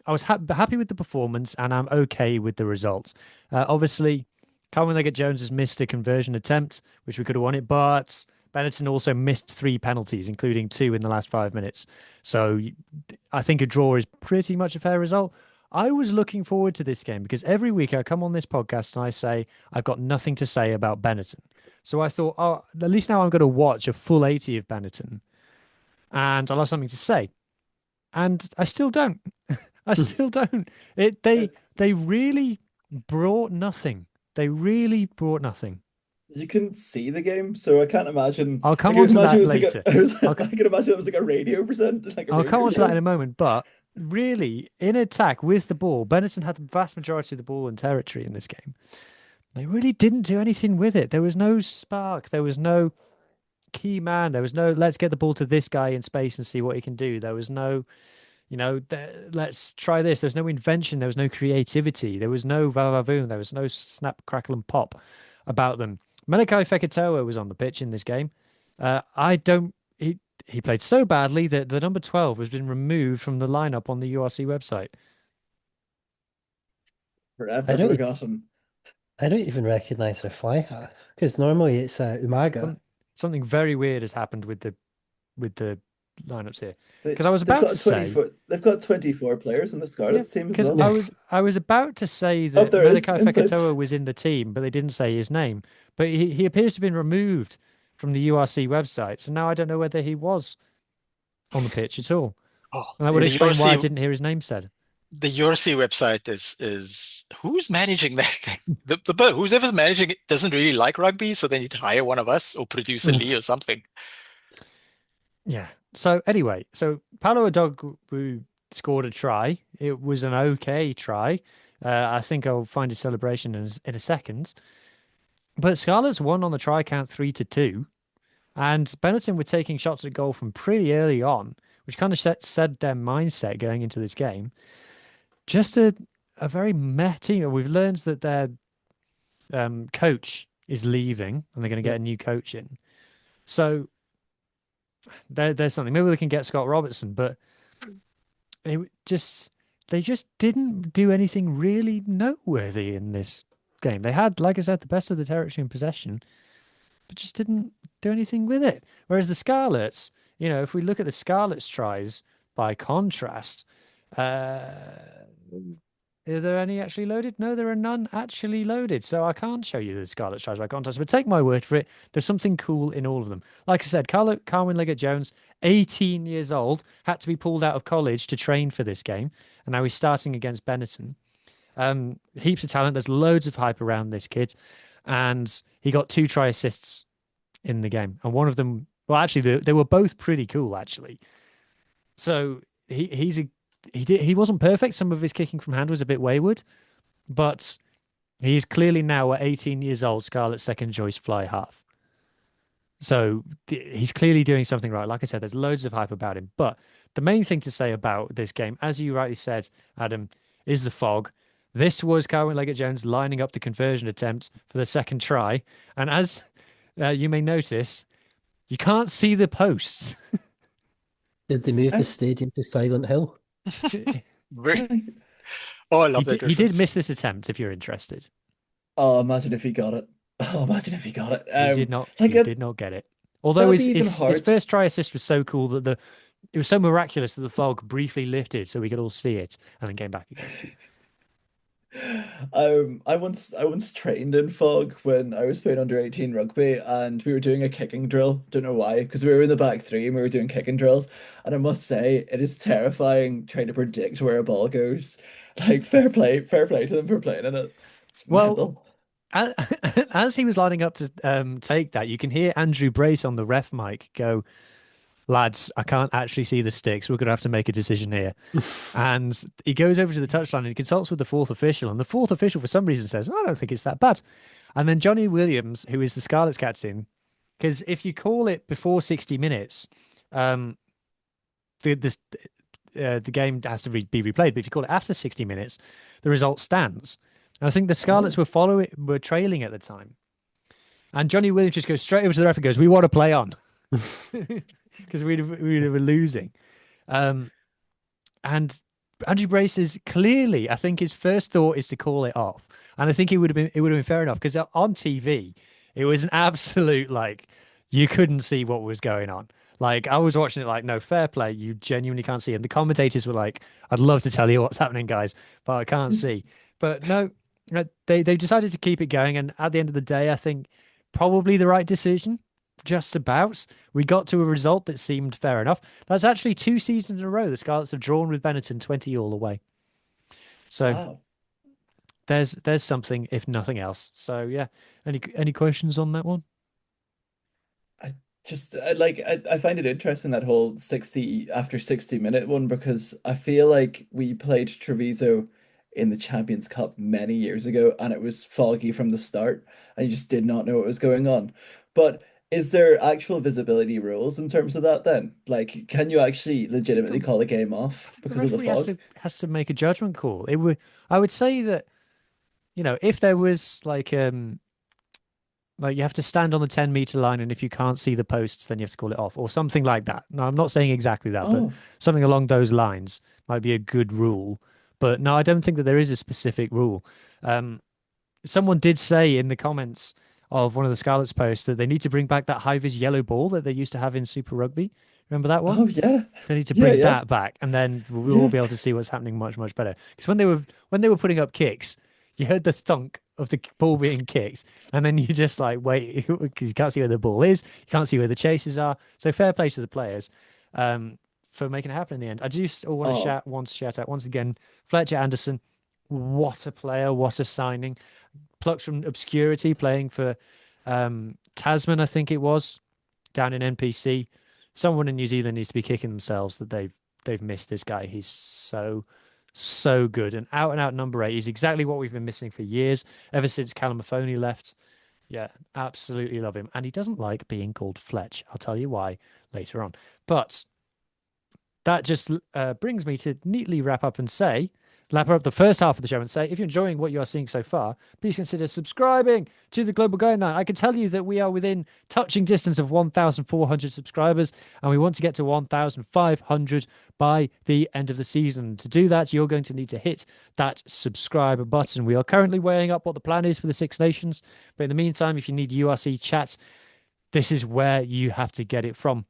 was happy with the performance, and I'm okay with the results. Obviously, Carmen Leggett-Jones has missed a conversion attempt, which we could have won it, but Benetton also missed 3 penalties, including 2 in the last 5 minutes. So I think a draw is pretty much a fair result. I was looking forward to this game because every week I come on this podcast and I say I've got nothing to say about Benetton. So I thought, oh, at least now I'm going to watch a full 80 of Benetton, and I'll have something to say. And I still don't. I still don't. They really brought nothing. They really brought nothing. You couldn't see the game, so I can't imagine. I'll come I on can to that imagine it was later. I can imagine it was like a radio present. I'll come on to that in a moment. But really, in attack with the ball, Benetton had the vast majority of the ball and territory in this game. They really didn't do anything with it. There was no spark. There was no key man. There was no let's get the ball to this guy in space and see what he can do. There was no, let's try this. There's no invention. There was no creativity. There was no va-va-voom. There was no snap, crackle, and pop about them. Malachi Fekitoa was on the pitch in this game. He played so badly that the number 12 has been removed from the lineup on the URC website. Forever forgotten. I don't even recognize their fly half because normally it's Umaga. Something very weird has happened with the lineups here. Because I was about to say they've got 24 players in the Scarlets team as well. Because I was about to say that Malachi Fekitoa was in the team, but they didn't say his name. But he appears to have been removed from the URC website, so now I don't know whether he was on the pitch at all. And that would explain why I didn't hear his name said. The URC website is who's managing that thing? Who's ever managing it doesn't really like rugby, so they need to hire one of us or producer Lee or something. Yeah. So anyway, Paolo Adogwu scored a try. It was an okay try. I think I'll find his celebration in a second. But Scarlets won on the try count 3-2. And Benetton were taking shots at goal from pretty early on, which kind of set their mindset going into this game. Just a very meh team. We've learned that their coach is leaving and they're going to get a new coach in. So there's something. Maybe they can get Scott Robertson, but they just didn't do anything really noteworthy in this game. They had, like I said, the best of the territory in possession, but just didn't do anything with it. Whereas the Scarlets, if we look at the Scarlets tries by contrast, are there any actually loaded? No, there are none actually loaded. So I can't show you the Scarlet tries by contrast, but take my word for it. There's something cool in all of them. Like I said, Carwyn Leggett-Jones, 18 years old, had to be pulled out of college to train for this game. And now he's starting against Benetton. Heaps of talent. There's loads of hype around this kid. And he got 2 try assists in the game. And one of them, well, actually, they were both pretty cool, actually. So he wasn't perfect. Some of his kicking from hand was a bit wayward, but he's clearly now at 18 years old, Scarlet's second choice fly half. So he's clearly doing something right. Like I said, there's loads of hype about him. But the main thing to say about this game, as you rightly said, Adam, is the fog. This was Carwyn Leggett-Jones lining up the conversion attempt for the second try. And as you may notice, you can't see the posts. Did they move the stadium to Silent Hill? Oh, I love that. He did miss this attempt, if you're interested. Oh, imagine if he got it. He did not. He did not get it. Although his first try assist was so cool that it was so miraculous that the fog briefly lifted so we could all see it and then came back again. I once trained in fog when I was playing under 18 rugby, and we were doing a kicking drill. Don't know why, because we were in the back three and we were doing kicking drills. And I must say, it is terrifying trying to predict where a ball goes. Like, fair play to them for playing in it. Well, as he was lining up to take that, you can hear Andrew Brace on the ref mic go, "Lads, I can't actually see the sticks. We're going to have to make a decision here." And he goes over to the touchline and he consults with the fourth official. And the fourth official, for some reason, says, "I don't think it's that bad." And then Johnny Williams, who is the Scarlets captain, because if you call it before 60 minutes, the game has to be replayed. But if you call it after 60 minutes, the result stands. And I think the Scarlets were trailing at the time. And Johnny Williams just goes straight over to the ref and goes, "We want to play on," because we were losing. And Andrew Brace is clearly, I think his first thought is to call it off, and I think it would have been fair enough because on TV it was an absolute like you couldn't see what was going on. Like I was watching it like, no, fair play, you genuinely can't see, and the commentators were like, "I'd love to tell you what's happening, guys, but I can't see." But no, they decided to keep it going, and at the end of the day, I think probably the right decision. Just about. We got to a result that seemed fair enough. That's actually 2 seasons in a row the Scarlets have drawn with Benetton 20 all away. So Wow. there's something, if nothing else. So yeah. Any questions on that one? I just I find it interesting that whole 60 after 60-minute one because I feel like we played Treviso in the Champions Cup many years ago and it was foggy from the start and you just did not know what was going on. But is there actual visibility rules in terms of that then? Like, can you actually legitimately call a game off The because of the referee fog? has to make a judgment call. I would say that, if there was like you have to stand on the 10-meter line, and if you can't see the posts, then you have to call it off, or something like that. No, I'm not saying exactly that, but Oh, something along those lines might be a good rule. But no, I don't think that there is a specific rule. Someone did say in the comments of one of the Scarlets posts that they need to bring back that high-vis yellow ball that they used to have in Super Rugby. Remember that one? oh yeah. They need to Yeah, bring yeah. that back, and then we'll all Yeah. be able to see what's happening much, much better. Because when they were putting up kicks, you heard the thunk of the ball being kicked, and then you just like wait because you can't see where the ball is, you can't see where the chases are. So fair play to the players for making it happen in the end. I just want to Oh, shout out once again, Fletcher Anderson. What a player! What a signing! Plucked from obscurity, playing for Tasman, I think it was, down in NPC. Someone in New Zealand needs to be kicking themselves that they've missed this guy. He's so good, and out number 8. He's exactly what we've been missing for years, ever since Callum Mahoney left. Yeah, absolutely love him, and he doesn't like being called Fletch. I'll tell you why later on. But that just brings me to neatly wrap up the first half of the show and say, if you're enjoying what you are seeing so far, please consider subscribing to the Global Guideline. I can tell you that we are within touching distance of 1,400 subscribers, and we want to get to 1,500 by the end of the season. To do that, you're going to need to hit that subscribe button. We are currently weighing up what the plan is for the Six Nations, but in the meantime, if you need URC chats, this is where you have to get it from.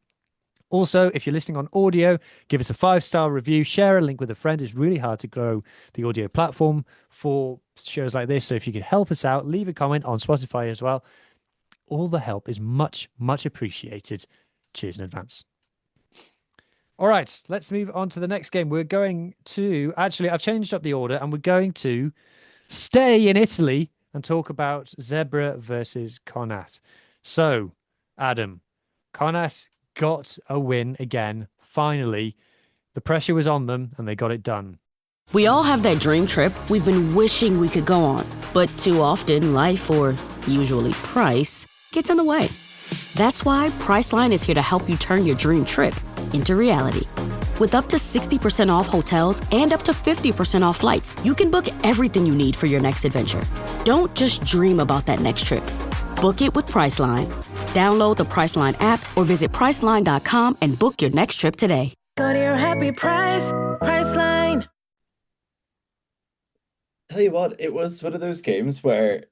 Also, if you're listening on audio, give us a 5-star review, share a link with a friend. It's really hard to grow the audio platform for shows like this. So if you could help us out, leave a comment on Spotify as well. All the help is much, much appreciated. Cheers in advance. All right, let's move on to the next game. We're going to, actually, I've changed up the order and we're going to stay in Italy and talk about Zebra versus Connacht. So, Adam, Connacht got a win again. Finally, the pressure was on them and they got it done. We all have that dream trip we've been wishing we could go on, but too often life, or usually price, gets in the way. That's why Priceline is here to help you turn your dream trip into reality. With up to 60% off hotels and up to 50% off flights, you can book everything you need for your next adventure. Don't just dream about that next trip. Book it with Priceline. Download the Priceline app or visit Priceline.com and book your next trip today. Go to your happy price, Priceline. tell you what, it was one of those games where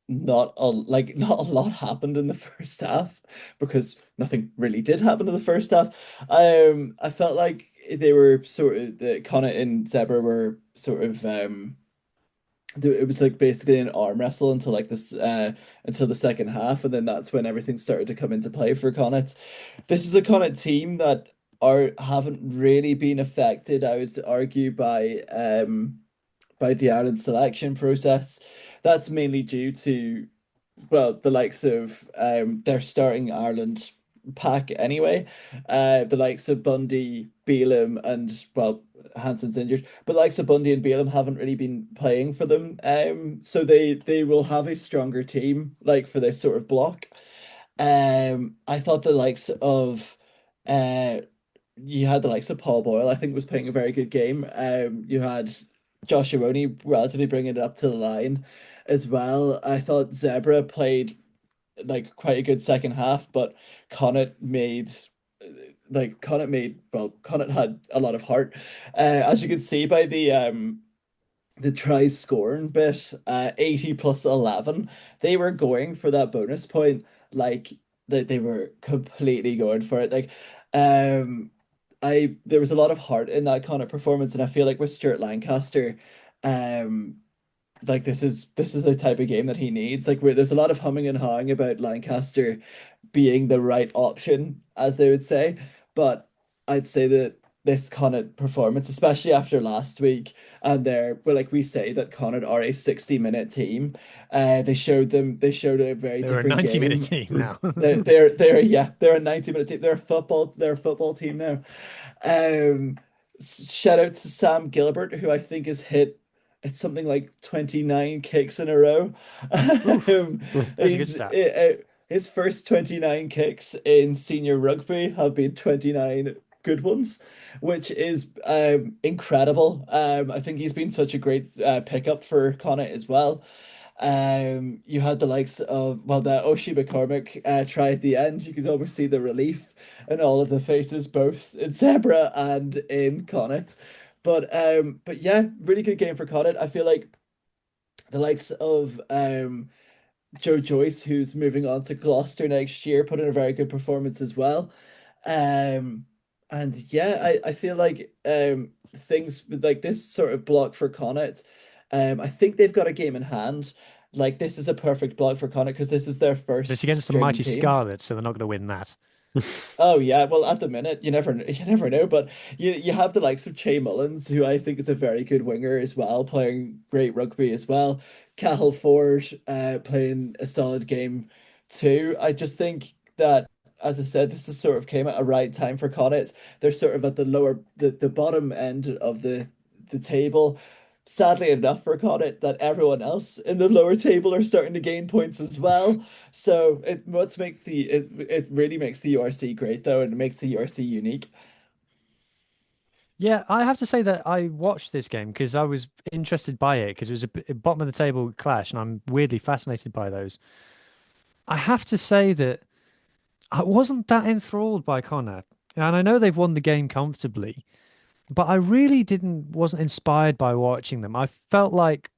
not a lot happened in the first half because nothing really did happen in the first half. I felt like they were sort of the Connacht and Zebra were sort of it was like basically an arm wrestle until like this until the second half, and then that's when everything started to come into play for Connacht. This is a Connacht team that haven't really been affected, I would argue, by the Ireland selection process. That's mainly due to, well, the likes of their starting Ireland pack anyway. The likes of Bundy, Beelum, and, well, Hansen's injured, but likes of Bundy and Beelum haven't really been playing for them. So they will have a stronger team like for this sort of block. I thought the likes of you had the likes of Paul Boyle, I think, was playing a very good game. You had Josh Aroni relatively bringing it up to the line as well. I thought Zebra played like quite a good second half, but Connacht made Connacht had a lot of heart. As you can see by the try scoring bit, 80 plus 11, they were going for that bonus point, like they were completely going for it. Like, there was a lot of heart in that kind of performance, and I feel like with Stuart Lancaster, um, like this is the type of game that he needs. Like where there's a lot of humming and hawing about Lancaster being the right option, as they would say, but I'd say that this Connacht performance, especially after last week, and like we say that Connacht are a 60-minute team. They showed a very They're a different 90-minute game. team now. They're a 90-minute team. They're a football team now. Um, Shout out to Sam Gilbert, who I think has hit it's something like 29 kicks in a row. That's a good stat. His first 29 kicks in senior rugby have been 29 good ones, which is incredible. I think he's been such a great pickup for Connacht as well. You had the likes of the Oshie McCormick try at the end. You could always see the relief in all of the faces, both in Zebra and in Connacht. But yeah, really good game for Connacht. I feel like the likes of Joe Joyce, who's moving on to Gloucester next year, put in a very good performance as well. Um, and yeah, I feel like things with like this sort of block for Connacht, I think they've got a game in hand. Like this is a perfect block for Connacht because this is their This first against the string mighty team. Scarlets, so they're not going to win that. Oh yeah, well at the minute you never know, but you have the likes of Che Mullins, who I think is a very good winger as well, playing great rugby as well. Cahill Ford playing a solid game too. I just think that, as I said, this is sort of came at a right time for Connacht. They're sort of at the bottom end of the table. Sadly enough for Connacht, that everyone else in the lower table are starting to gain points as well. So it really makes the URC great though, and it makes the URC unique. Yeah, I have to say that I watched this game because I was interested by it because it was a bottom of the table clash, and I'm weirdly fascinated by those. I have to say that I wasn't that enthralled by Connacht, and I know they've won the game comfortably, but I really wasn't inspired by watching them. I felt like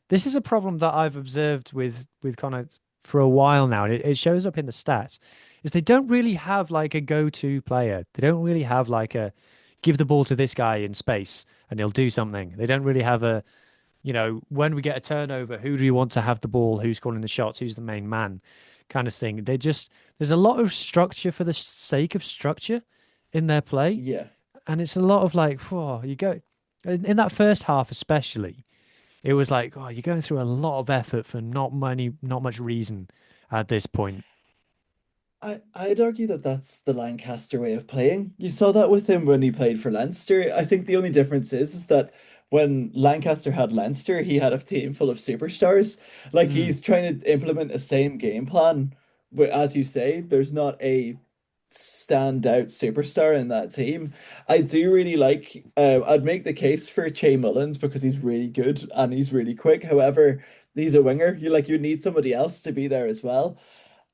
this is a problem that I've observed with Connacht for a while now, and it shows up in the stats, is they don't really have like a go-to player. They don't really have like a give the ball to this guy in space and he'll do something. They don't really have a, when we get a turnover, who do you want to have the ball? Who's calling the shots? Who's the main man? Kind of thing. There's a lot of structure for the sake of structure in their play. Yeah. And it's a lot of like, oh, you go in that first half, especially, it was like, oh, you're going through a lot of effort for not much reason at this point. I'd argue that that's the Lancaster way of playing. You saw that with him when he played for Leinster. I think the only difference is that when Lancaster had Leinster, he had a team full of superstars. Like he's trying to implement a same game plan. But as you say, there's not a standout superstar in that team. I do really like. I'd make the case for Che Mullins because he's really good and he's really quick. However, he's a winger. You need somebody else to be there as well.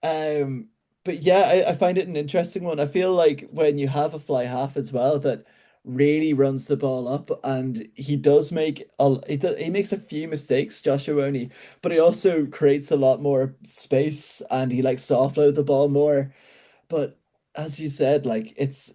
Um, but yeah, I find it an interesting one. I feel like when you have a fly half as well that really runs the ball up, and he makes a few mistakes, Joshua Oni, but he also creates a lot more space and he likes to offload the ball more. But as you said, like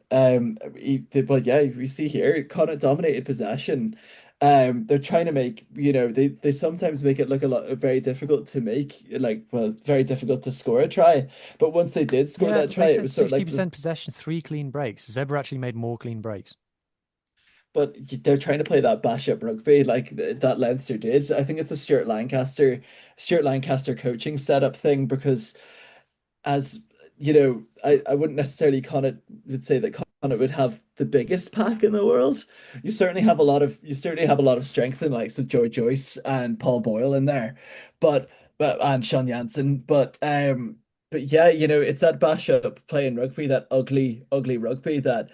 but yeah, we see here Connacht dominated possession. They're trying to make, they sometimes make it look a lot very difficult to make, very difficult to score a try. But once they did score Yeah, that try, they it said was sort of like 60% possession, 3 clean breaks. Zebra actually made more clean breaks. but they're trying to play that bash up rugby like that Leinster did. I think it's a Stuart Lancaster coaching setup thing because as I wouldn't necessarily would say that Connacht would have the biggest pack in the world. You certainly have a lot of strength in like so Joe Joyce and Paul Boyle in there, but and Sean Jansen. But yeah, it's that bash up playing rugby, that ugly rugby that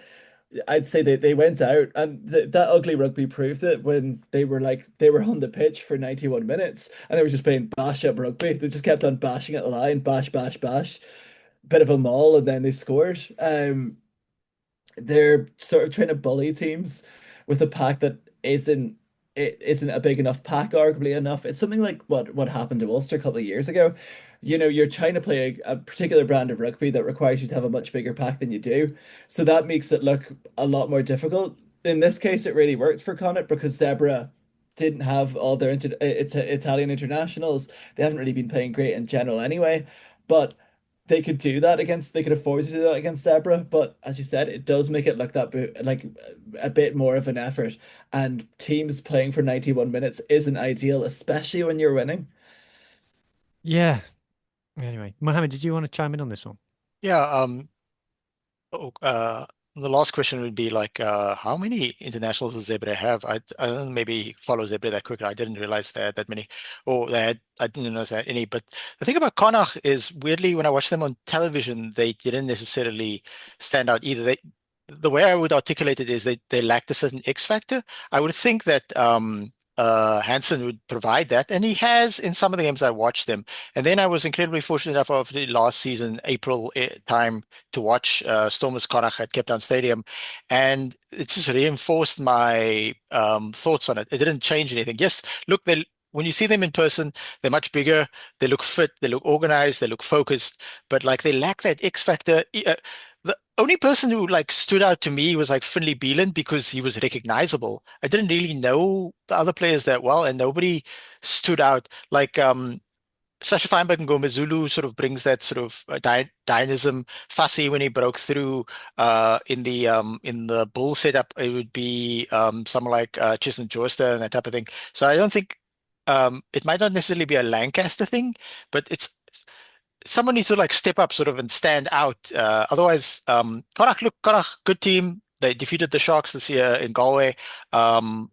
I'd say they went out, and that ugly rugby proved it when they were on the pitch for 91 minutes and they were just playing bash up rugby. They just kept on bashing at the line, bash, bash, bash, bit of a maul, and then they scored. They're sort of trying to bully teams with a pack that isn't a big enough pack, arguably enough. It's something like what happened to Ulster a couple of years ago. You're trying to play a particular brand of rugby that requires you to have a much bigger pack than you do. So that makes it look a lot more difficult. In this case, it really worked for Connacht because Zebra didn't have all their Italian internationals. They haven't really been playing great in general anyway, but they could afford to do that against Zebra, but as you said, it does make it look like a bit more of an effort. And teams playing for 91 minutes isn't ideal, especially when you're winning. Yeah. Anyway, Mohammed, did you want to chime in on this one? Yeah. The last question would be like, how many internationals does Zebra have? I don't maybe follow Zebra that quickly. I didn't realize they had that many, or I didn't know they had any. But the thing about Connacht is, weirdly, when I watch them on television, they didn't necessarily stand out either. The way I would articulate it is they lacked a certain X factor. I would think that Hansen would provide that, and he has in some of the games I watched them. And then I was incredibly fortunate enough of the last season, April time, to watch Stormers Connacht at Cape Town Stadium, and it just reinforced my thoughts on it. It didn't change anything. Yes, look, when you see them in person, they're much bigger. They look fit. They look organized. They look focused. But like they lack that X factor. The only person who like stood out to me was like Finley Beelan because he was recognizable. I didn't really know the other players that well, and nobody stood out. Like Sasha Feinberg and Gomezulu sort of brings that sort of dynamism. Fussy when he broke through in the bull setup, it would be someone like Chisholm Joyster and that type of thing. So I don't think it might not necessarily be a Lancaster thing, but it's someone needs to like step up sort of and stand out. Otherwise, Connacht, good team. They defeated the Sharks this year in Galway. But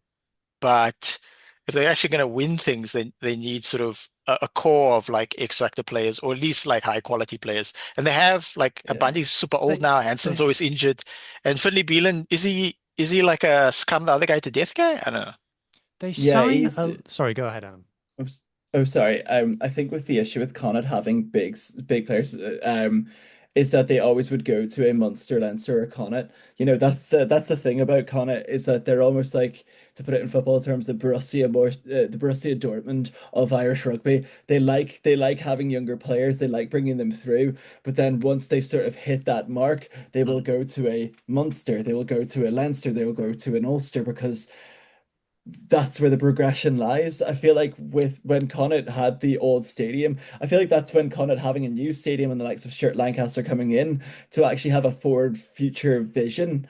if they're actually going to win things, they need sort of a core of like X Factor players, or at least like high quality players. And they have like Abandi's super old now. Hansen's always injured. And Finley Beelan, is he like a scrum the other guy to death guy? I don't know. They sign. Sorry, go ahead, Adam. Oh, sorry. I think with the issue with Connacht having big players, is that they always would go to a Munster, Leinster, or Connacht. That's the thing about Connacht, is that they're almost like, to put it in football terms, the Borussia Dortmund of Irish rugby. They like having younger players. They like bringing them through. But then once they sort of hit that mark, they will go to a Munster. They will go to a Leinster. They will go to an Ulster, because that's where the progression lies. I feel like when Connacht had the old stadium, I feel like that's when Connacht having a new stadium and the likes of Stuart Lancaster coming in to actually have a forward future vision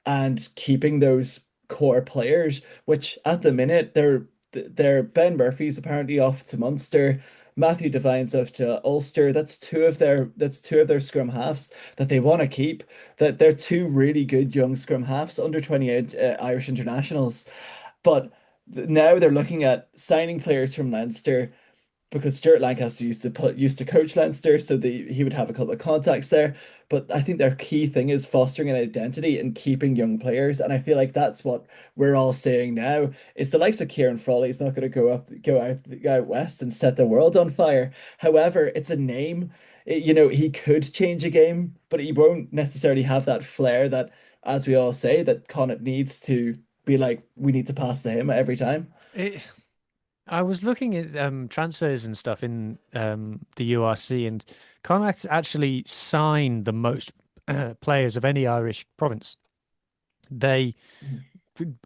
and keeping those core players, which at the minute they're Ben Murphy's apparently off to Munster. Matthew Devine's off to Ulster. That's two of their scrum halves that they want to keep. That they're two really good young scrum halves, under 28 Irish internationals. But now they're looking at signing players from Leinster, because Stuart Lancaster used to coach Leinster, so he would have a couple of contacts there. But I think their key thing is fostering an identity and keeping young players, and I feel like that's what we're all saying now. Is the likes of Kieran Frawley's not going to go out west and set the world on fire. However, it's a name. He could change a game, but he won't necessarily have that flair that, as we all say, that Connacht needs to be like, we need to pass to him every time. I was looking at transfers and stuff in the URC, and Connacht actually signed the most players of any Irish province. They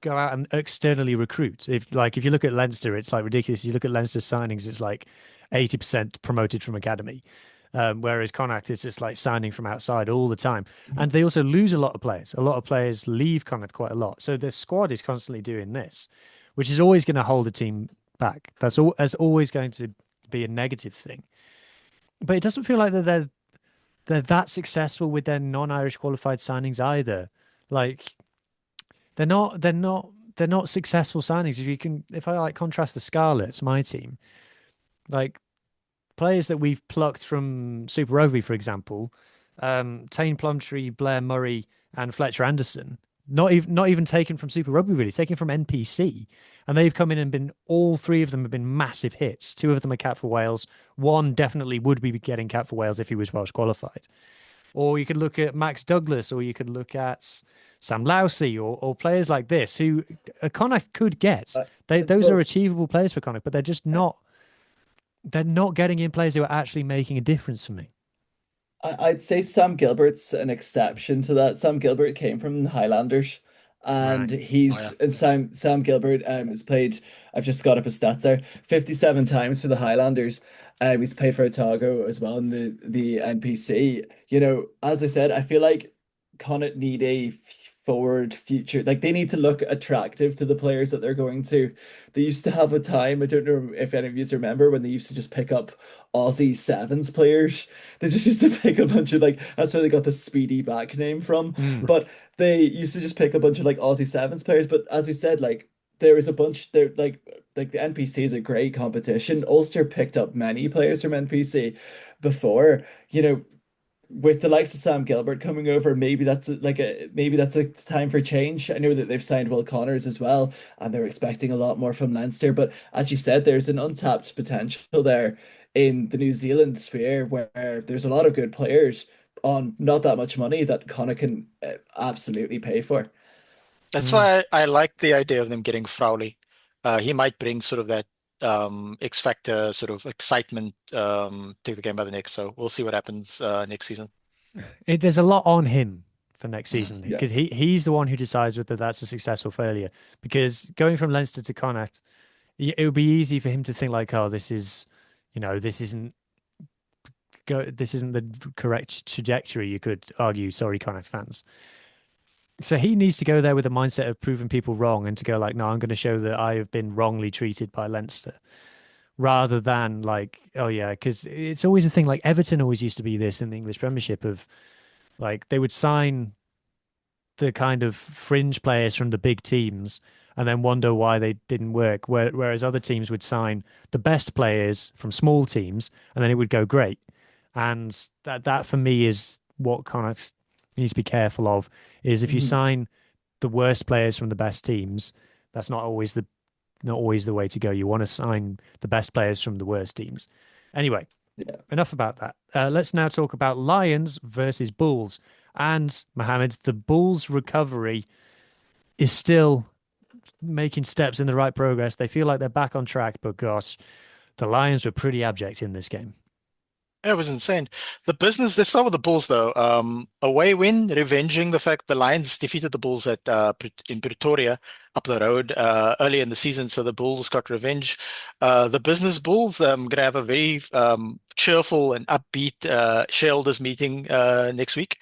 go out and externally recruit. If you look at Leinster, it's like ridiculous. You look at Leinster signings, it's like 80% promoted from academy. Whereas Connacht is just like signing from outside all the time. And they also lose a lot of players. A lot of players leave Connacht quite a lot. So the squad is constantly doing this, which is always going to hold a team back. That's always going to be a negative thing. But it doesn't feel like they're that successful with their non-Irish qualified signings either. Like they're not successful signings. If I like contrast the Scarlets, my team, like players that we've plucked from Super Rugby, for example, Tane Plumtree, Blair Murray, and Fletcher Anderson, not even taken from Super Rugby, really, taken from NPC. And they've come in and been, all three of them have been massive hits. Two of them are cap for Wales. One definitely would be getting cap for Wales if he was Welsh qualified. Or you could look at Max Douglas, or you could look at Sam Lousy, or players like this who Connacht could get. Those are achievable players for Connacht, but they're just not. They're not getting in players who are actually making a difference for me. I'd say Sam Gilbert's an exception to that. Sam Gilbert came from the Highlanders, and Right. he's and Sam Gilbert has played. I've just got up his stats there. 57 times for the Highlanders. He's played for Otago as well in the NPC. You know, as I said, I feel like Connacht need a forward future. Like they need to look attractive to the players that they're going to. They used to have a time, I don't know if any of you remember, when they used to just pick up Aussie Sevens players. They just used to pick a bunch of like, that's where they got the speedy back name from. But they used to just pick a bunch of like Aussie Sevens players. But as you said, like there is a bunch there, like the NPC is a great competition. Ulster picked up many players from NPC before, you know, with the likes of Sam Gilbert coming over, maybe that's a time for change. I know that they've signed Will Connors as well, and they're expecting a lot more from Leinster. But as you said, there's an untapped potential there in the New Zealand sphere where there's a lot of good players on not that much money that Connacht can absolutely pay for. That's why I like the idea of them getting Frowley. He might bring sort of that X factor sort of excitement, take the game by the neck. So we'll see what happens next season. There's a lot on him for next season Yeah. because he's the one who decides whether that's a successful failure. Because going from Leinster to Connacht, it would be easy for him to think like, oh, this isn't the correct trajectory. You could argue, sorry, Connacht fans. So he needs to go there with a mindset of proving people wrong and to go like, no, I'm going to show that I have been wrongly treated by Leinster, rather than like, oh yeah, because it's always a thing. Like Everton always used to be this in the English Premiership of like they would sign the kind of fringe players from the big teams and then wonder why they didn't work. Whereas other teams would sign the best players from small teams and then it would go great. And that for me is what kind of you need to be careful of is if you sign the worst players from the best teams, that's not always the way to go. You want to sign the best players from the worst teams. Anyway, enough about that. Let's now talk about Lions versus Bulls. And Mohammed, the Bulls' recovery is still making steps in the right progress. They feel like they're back on track, but gosh, the Lions were pretty abject in this game. It was insane. Let's start with the Bulls though. Away win, revenging the fact the Lions defeated the Bulls at in Pretoria up the road early in the season. So the Bulls got revenge. The business Bulls going to have a very cheerful and upbeat shareholders meeting next week.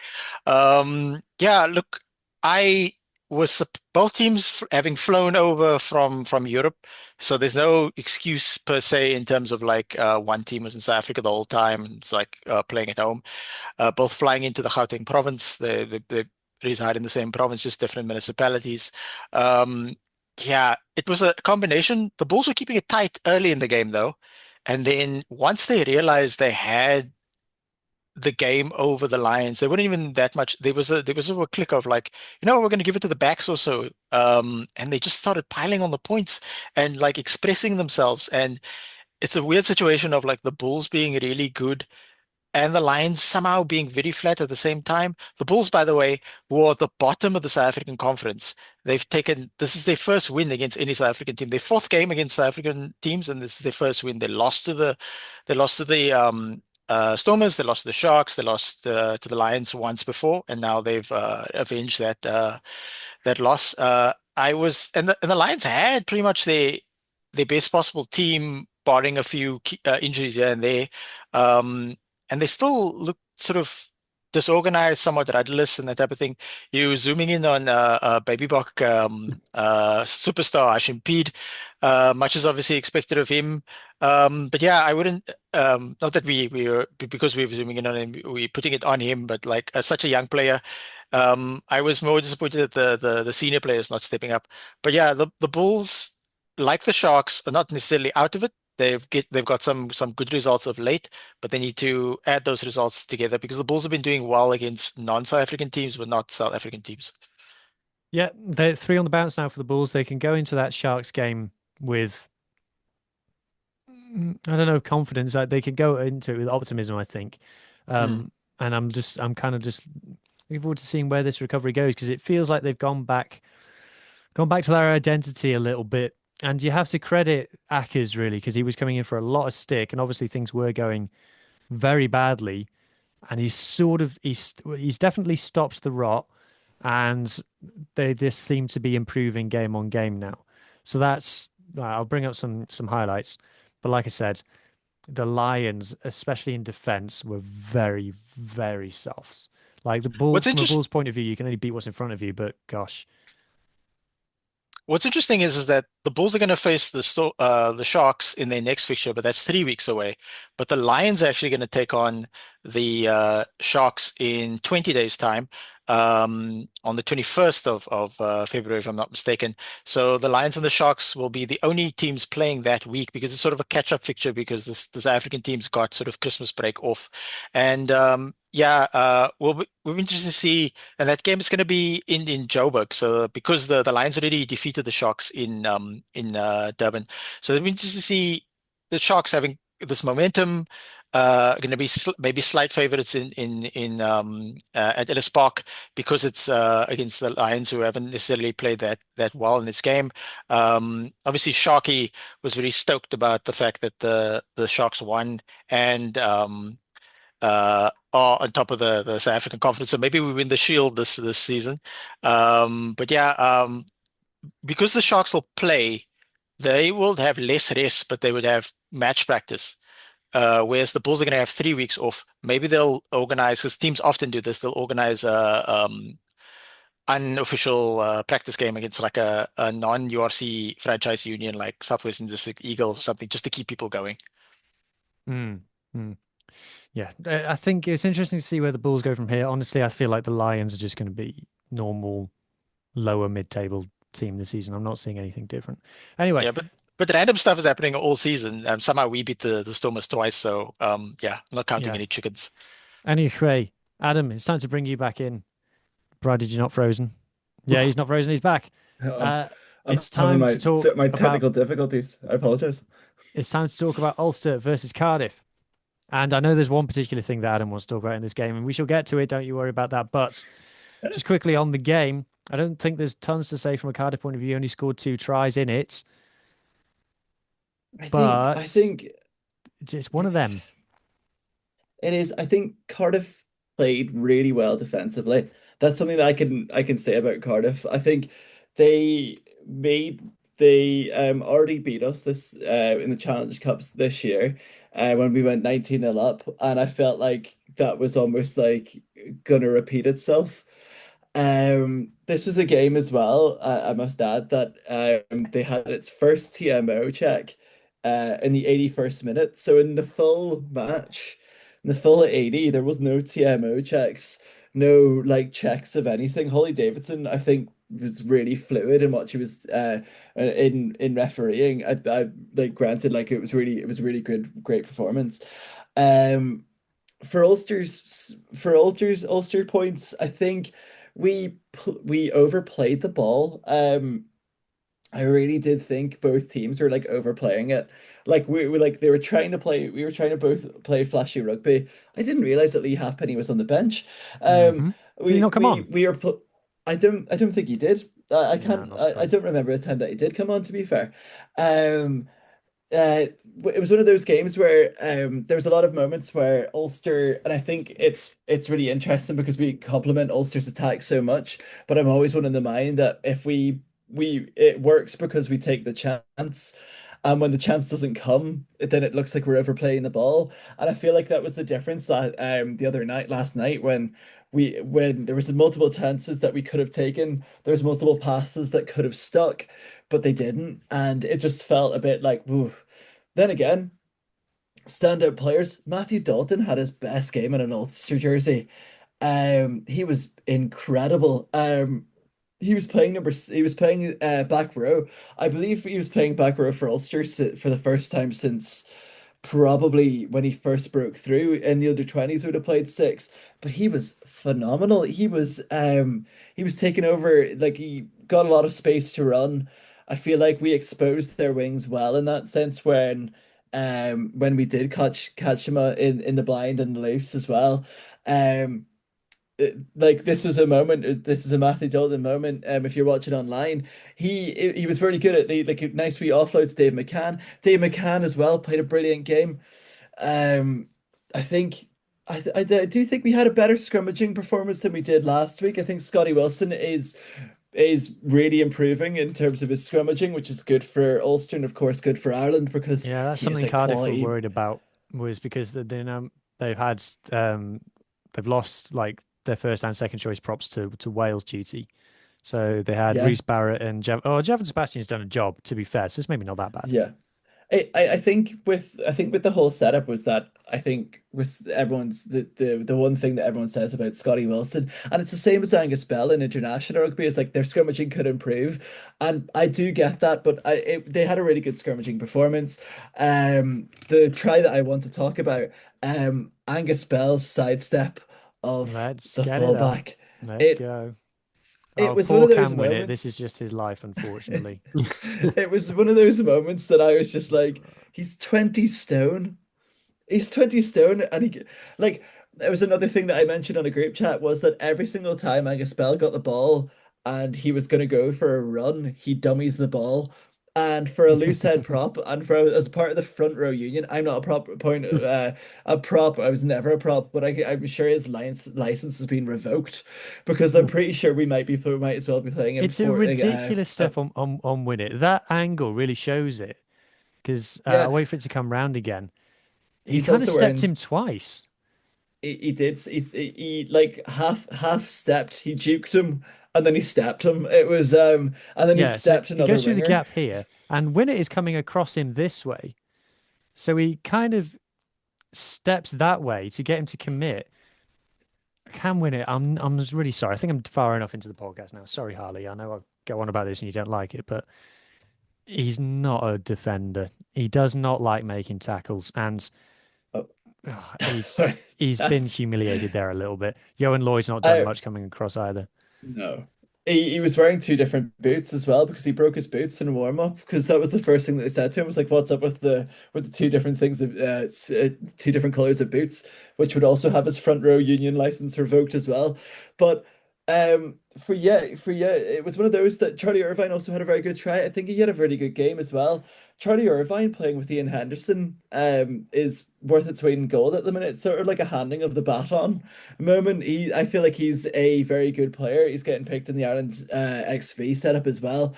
Yeah, look, I was both teams having flown over from Europe, so there's no excuse per se in terms of like one team was in South Africa the whole time and it's like playing at home. Both flying into the Gauteng province, they reside in the same province, just different municipalities. Yeah, it was a combination. The Bulls were keeping it tight early in the game though, and then once they realized they had the game over the Lions, they weren't even that much. There was a click of like, we're going to give it to the backs or so, and they just started piling on the points and like expressing themselves. And it's a weird situation of like the Bulls being really good and the Lions somehow being very flat at the same time. The Bulls, by the way, were at the bottom of the South African conference. This is their first win against any South African team. Their fourth game against South African teams, and this is their first win. They lost to the Stormers, they lost to the Sharks, they lost to the Lions once before, and now they've avenged that loss. And the Lions had pretty much their best possible team, barring a few injuries here and there, and they still look sort of disorganized, somewhat rudderless, and that type of thing. You zooming in on Baby Bok superstar Ashimpede, much is obviously expected of him. But yeah, I wouldn't. Not that because we're zooming in on him, we're putting it on him. But like such a young player, I was more disappointed that the senior players not stepping up. But yeah, the Bulls, like the Sharks, are not necessarily out of it. They've got some good results of late, but they need to add those results together because the Bulls have been doing well against non-South African teams, but not South African teams. Yeah, they're 3 on the bounce now for the Bulls. They can go into that Sharks game with, I don't know, confidence. That they can go into it with optimism, I think. And I'm kind of just looking forward to seeing where this recovery goes, because it feels like they've gone back to their identity a little bit. And you have to credit Ackers, really, because he was coming in for a lot of stick, and obviously things were going very badly. And he's definitely stopped the rot, and they just seem to be improving game on game now. So that's I'll bring up some highlights. But like I said, the Lions, especially in defense, were very, very soft. Like the Bulls, What's from a interesting? Bulls point of view, you can only beat what's in front of you. But gosh, What's interesting is that the Bulls are going to face the Sharks in their next fixture, but that's 3 weeks away. But the Lions are actually going to take on the Sharks in 20 days' time, on the 21st of February, if I'm not mistaken. So the Lions and the Sharks will be the only teams playing that week, because it's sort of a catch-up fixture, because this African team's got sort of Christmas break off. And we'll be interested to see. And that game is going to be in Joburg. So because the Lions already defeated the Sharks in Durban, so it'll be interesting to see the Sharks having this momentum. Going to be maybe slight favorites at Ellis Park, because it's against the Lions, who haven't necessarily played that well in this game. Obviously, Sharky was very stoked about the fact that the Sharks won, and are on top of the South African Conference. So maybe we win the Shield this season. But yeah, because the Sharks will play, they will have less rest, but they would have match practice. Whereas the Bulls are going to have 3 weeks off. Maybe they'll organize, because teams often do this, they'll organize a unofficial practice game against like a non-URC franchise union, like Southwestern District Eagles or something, just to keep people going. Yeah, I think it's interesting to see where the Bulls go from here. Honestly, I feel like the Lions are just going to be normal, lower mid-table team this season. I'm not seeing anything different. Anyway, Yeah, but random stuff is happening all season. Somehow we beat the Stormers twice, so yeah, I'm not counting any chickens. Anyway, Adam, it's time to bring you back in. Provided you're not frozen. Yeah, he's not frozen. He's back. I'm It's having time to talk my about technical difficulties. I apologize. It's time to talk about Ulster versus Cardiff. And I know there's one particular thing that Adam wants to talk about in this game, and we shall get to it. Don't you worry about that. But just quickly on the game, I don't think there's tons to say from a Cardiff point of view. Only scored 2 tries in it. I think it's one of them. it is. I think Cardiff played really well defensively. That's something that I can say about Cardiff. I think they already beat us this in the Challenge Cups this year, when we went 19-0 up, and I felt like that was almost like gonna repeat itself. This was a game as well, I must add, that they had its first TMO check in the 81st minute. So in the full match, in the full 80, there was no TMO checks, no like checks of anything. Holly Davidson, I think, was really fluid in what she was in refereeing. I like, granted, like it was really good, great performance. For Ulster points, I think we overplayed the ball. I really did think both teams were like overplaying it. Like we were like they were trying to play. We were trying to both play flashy rugby. I didn't realize that Lee Halfpenny was on the bench. Did he not come on? We were. I don't think he did. I can't. not I don't remember the time that he did come on. To be fair, it was one of those games where there was a lot of moments where Ulster, and I think it's really interesting because we complement Ulster's attack so much. But I'm always one in the mind that if it works because we take the chance. And when the chance doesn't come, then it looks like we're overplaying the ball. And I feel like that was the difference that last night, when there was multiple chances that we could have taken, there was multiple passes that could have stuck, but they didn't. And it just felt a bit like, woo. Then again, standout players, Matthew Dalton had his best game in an Ulster jersey. He was incredible. He was playing back row. I believe he was playing back row for Ulster for the first time since probably when he first broke through in the under 20s would have played six, but he was phenomenal. He was taking over, like he got a lot of space to run. I feel like we exposed their wings well in that sense when we did catch him in the blind and loose as well. Um like this was a moment, this is a Matthew Dalton moment. If you're watching online, he was very good at like nice wee offloads. Dave McCann as well played a brilliant game. um I think I do think we had a better scrummaging performance than we did last week. I think Scotty Wilson is really improving in terms of his scrummaging, which is good for Ulster and of course good for Ireland, because Yeah, that's he is something a Cardiff quality. were worried about, was because they've had they've lost like their first and second choice props to Wales duty. So they had Yeah. Reece Barrett and Javon Sebastian's done a job, to be fair, so it's maybe not that bad. Yeah. I think with the whole setup was that I think with everyone's the one thing that everyone says about Scotty Wilson, and it's the same as Angus Bell in international rugby, is like their scrummaging could improve, and I do get that, but they had a really good scrummaging performance. The try that I want to talk about, Angus Bell's sidestep of Let's the get it up. fullback. Let's It go. it Oh, was one poor of those Cam Winnett. This moments. is just his life, unfortunately. It was one of those moments that I was just like, he's 20 stone. He's 20 stone, and like, there was another thing that I mentioned on a group chat, was that every single time Angus Bell got the ball and he was going to go for a run, he dummies the ball. And for a loose head prop, and for as part of the front row union, I'm not a a prop. I was never a prop, but I'm sure his license has been revoked, because I'm pretty sure we might as well be playing him It's a for ridiculous step on Winnett. That angle really shows it, because yeah. I wait for it to come round again. He He's kind of also stepped wearing. him twice. He did. He like half stepped. He juked him, and then he stepped him. It was and then he Yeah, so stepped he another goes through the winger. gap here, and Winnett is coming across him this way. So he kind of steps that way to get him to commit. Can win it. I'm just really sorry. I think I'm far enough into the podcast now. Sorry, Harley. I know I go on about this and you don't like it, but he's not a defender. He does not like making tackles, and Oh, he's sorry. he's been humiliated there a little bit. Johan Lloyd's not done I much coming across either. No. He was wearing two different boots as well, because he broke his boots in warm up, because that was the first thing that they said to him, was like, what's up with the two different things of two different colors of boots, which would also have his front row union license revoked as well. But it was one of those that Charlie Irvine also had a very good try. I think he had a really good game as well. Charlie Irvine playing with Ian Henderson is worth its weight in gold at the minute. It's sort of like a handing of the baton moment. I feel like he's a very good player. He's getting picked in the Ireland XV setup as well.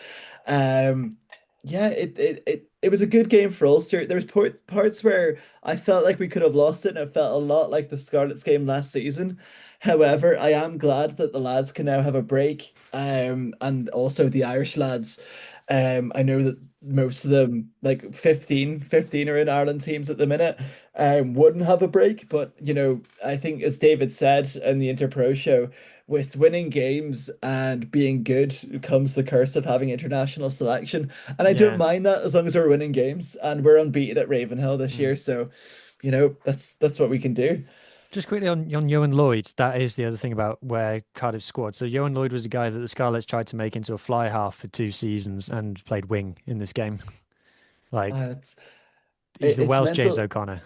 Yeah, it was a good game for Ulster. There was parts where I felt like we could have lost it, and it felt a lot like the Scarlets game last season. However, I am glad that the lads can now have a break, and also the Irish lads. I know that most of them, like 15 are in Ireland teams at the minute, wouldn't have a break. But, I think, as David said in the Interpro show, with winning games and being good comes the curse of having international selection. And I don't Yeah. mind that, as long as we're winning games, and we're unbeaten at Ravenhill this year. So, that's what we can do. Just quickly on Johan Lloyd, that is the other thing about where Cardiff's squad. So Johan Lloyd was a guy that the Scarlets tried to make into a fly half for 2 seasons and played wing in this game. Like, he's the It's Welsh James mental. O'Connor.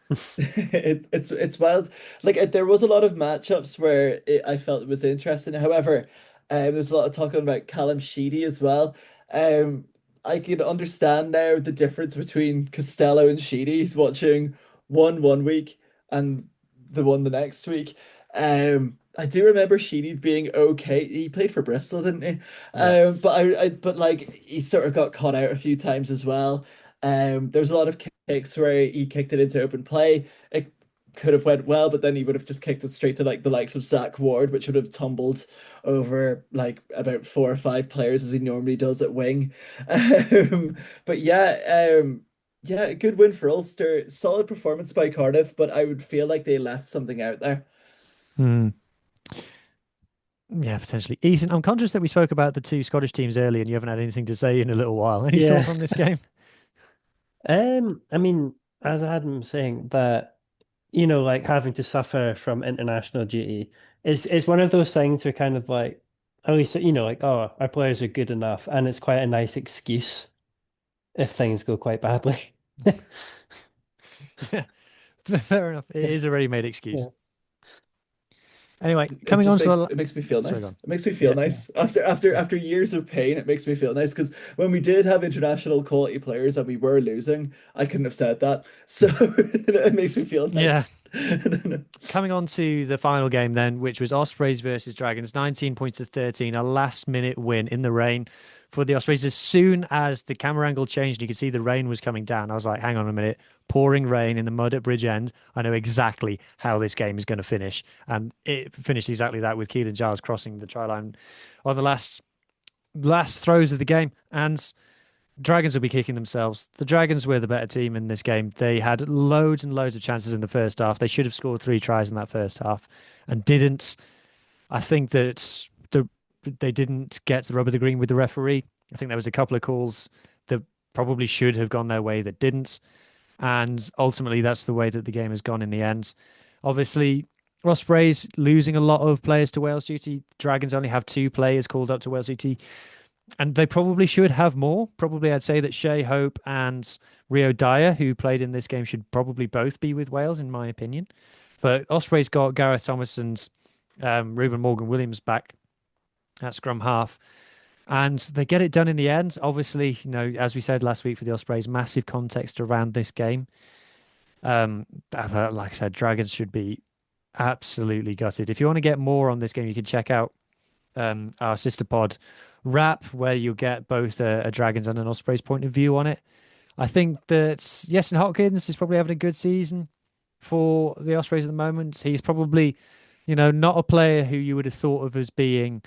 It's wild. Like, there was a lot of matchups where I felt it was interesting. However, there's a lot of talking about Callum Sheedy as well. Um, I can understand now the difference between Costello and Sheedy. He's watching one week and the one the next week. I do remember Sheedy being okay. He played for Bristol, didn't he? Yeah. But like, he sort of got caught out a few times as well. There's a lot of kicks where he kicked it into open play. It could have went well, but then he would have just kicked it straight to like the likes of Zach Ward, which would have tumbled over like about 4 or 5 players, as he normally does at wing. But yeah, good win for Ulster. Solid performance by Cardiff, but I would feel like they left something out there. Hmm. Yeah, potentially. Ethan, I'm conscious that we spoke about the two Scottish teams earlier and you haven't had anything to say in a little while. Any Yeah. thoughts on this game? I mean, as Adam was saying, that like having to suffer from international duty is one of those things where kind of like, at least like, oh, our players are good enough, and it's quite a nice excuse if things go quite badly. Fair enough. It is a ready-made excuse. Yeah. Anyway, It coming on just to it makes me feel Sorry, nice. go on. It makes me feel Yeah. nice. After years of pain, it makes me feel nice because when we did have international quality players and we were losing, I couldn't have said that. So it makes me feel nice. Coming on to the final game then, which was Ospreys versus Dragons, 19 points to 13, a last-minute win in the rain for the Ospreys. As soon as the camera angle changed, you could see the rain was coming down. I was like, hang on a minute, pouring rain in the mud at Bridge End. I know exactly how this game is going to finish. And it finished exactly that with Keelan Giles crossing the try line on the last throws of the game. And Dragons will be kicking themselves. The Dragons were the better team in this game. They had loads and loads of chances in the first half. They should have scored 3 tries in that first half and didn't. I think that they didn't get the rub of the green with the referee. I think there was a couple of calls that probably should have gone their way that didn't. And ultimately, that's the way that the game has gone in the end. Obviously, Ospreys losing a lot of players to Wales duty. Dragons only have 2 players called up to Wales duty. And they probably should have more. Probably, I'd say that Shea Hope and Rio Dyer, who played in this game, should probably both be with Wales, in my opinion. But Ospreys got Gareth Thomas and Ruben Morgan-Williams back at scrum half. And they get it done in the end. Obviously, as we said last week for the Ospreys, massive context around this game. Like I said, Dragons should be absolutely gutted. If you want to get more on this game, you can check out our sister pod Wrap, where you'll get both a Dragons and an Ospreys point of view on it. I think that Jesson Hopkins is probably having a good season for the Ospreys at the moment. He's probably, not a player who you would have thought of as being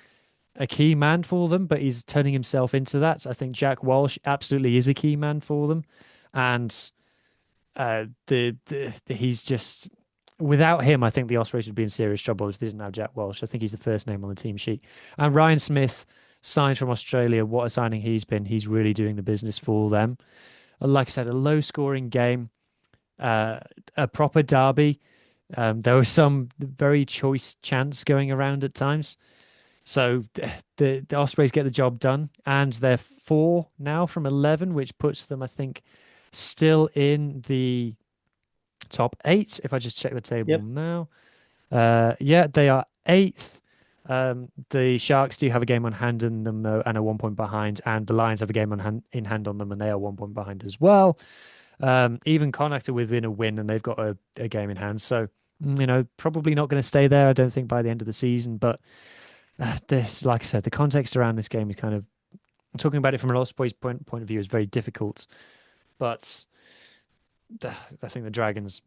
a key man for them, but he's turning himself into that. So I think Jack Walsh absolutely is a key man for them. And he's just, without him, I think the Ospreys would be in serious trouble if they didn't have Jack Walsh. I think he's the first name on the team sheet. And Ryan Smith, signed from Australia, what a signing he's been. He's really doing the business for them. Like I said, a low-scoring game, a proper derby. There was some very choice chance going around at times. So the Ospreys get the job done, and they're 4 now from 11, which puts them, I think, still in the top 8. If I just check the table now. Yeah, they are 8th. The Sharks do have a game on hand in them, though, and are 1 point behind, and the Lions have a game in hand on them, and they are 1 point behind as well. Even Connacht are within a win, and they've got a game in hand. So, probably not going to stay there, I don't think, by the end of the season. But this, like I said, the context around this game is kind of, talking about it from an Ospreys point of view is very difficult. But I think the Dragons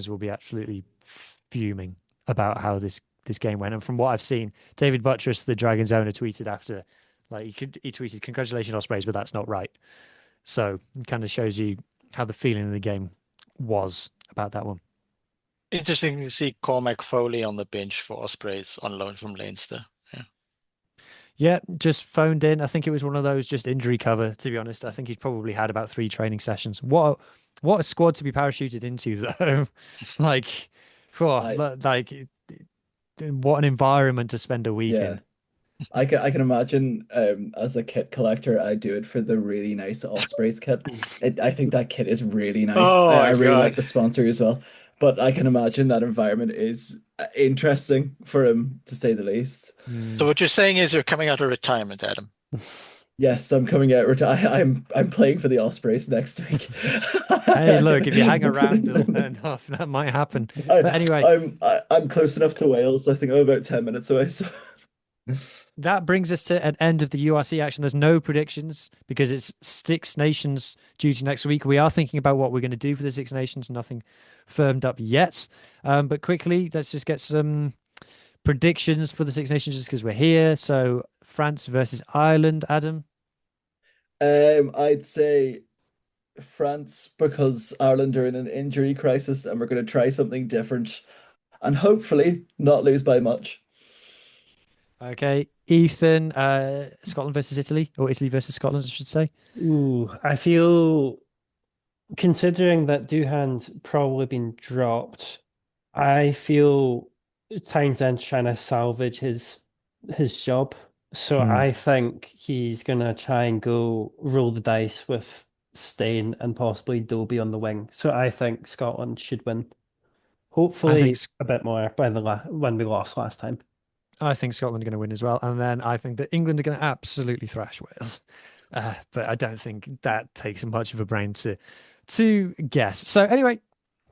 will be absolutely fuming about how this game went. And from what I've seen, David Buttress, the Dragons owner, tweeted after, he tweeted, "Congratulations, Ospreys, but that's not right." So it kind of shows you how the feeling of the game was about that one. Interesting to see Cormac Foley on the bench for Ospreys on loan from Leinster. Yeah, just phoned in. I think it was one of those just injury cover, to be honest. I think he's probably had about 3 training sessions. What a squad to be parachuted into, though. What an environment to spend a week in. I can imagine as a kit collector, I do it for the really nice Ospreys kit. I think that kit is really nice. I really like the sponsor as well. But I can imagine that environment is interesting for him, to say the least. So what you're saying is you're coming out of retirement, Adam? Yes, I'm coming out. I'm playing for the Ospreys next week. Hey, look, if you hang around enough, that might happen. But anyway, I'm close enough to Wales. I think I'm about 10 minutes away. So. That brings us to an end of the URC action. There's no predictions because it's Six Nations duty next week. We are thinking about what we're going to do for the Six Nations. Nothing firmed up yet. But quickly, let's just get some predictions for the Six Nations just because we're here. So France versus Ireland, Adam? I'd say France, because Ireland are in an injury crisis and we're going to try something different and hopefully not lose by much. Okay, Ethan, Scotland versus Italy, or Italy versus Scotland, I should say. Ooh, I feel considering that Duhan's probably been dropped, I feel Townsend's trying to salvage his job. So I think he's gonna try and go roll the dice with Stain and possibly Dobie on the wing. So I think Scotland should win. Hopefully a bit more by when we lost last time. I think Scotland are going to win as well. And then I think that England are going to absolutely thrash Wales. But I don't think that takes much of a brain to guess. So anyway,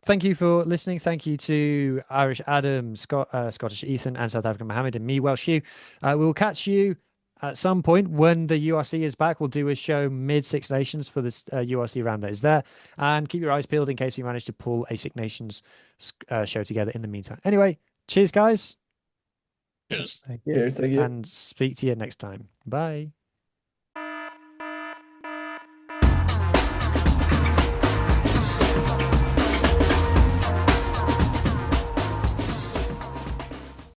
thank you for listening. Thank you to Irish Adam, Scottish Ethan, and South African Mohammed, and me, Welsh Hugh. We will catch you at some point when the URC is back. We'll do a show mid Six Nations for this URC round that is there. And keep your eyes peeled in case we manage to pull a Six Nations show together in the meantime. Anyway, cheers, guys. Cheers. Cheers, thank you. And speak to you next time. Bye.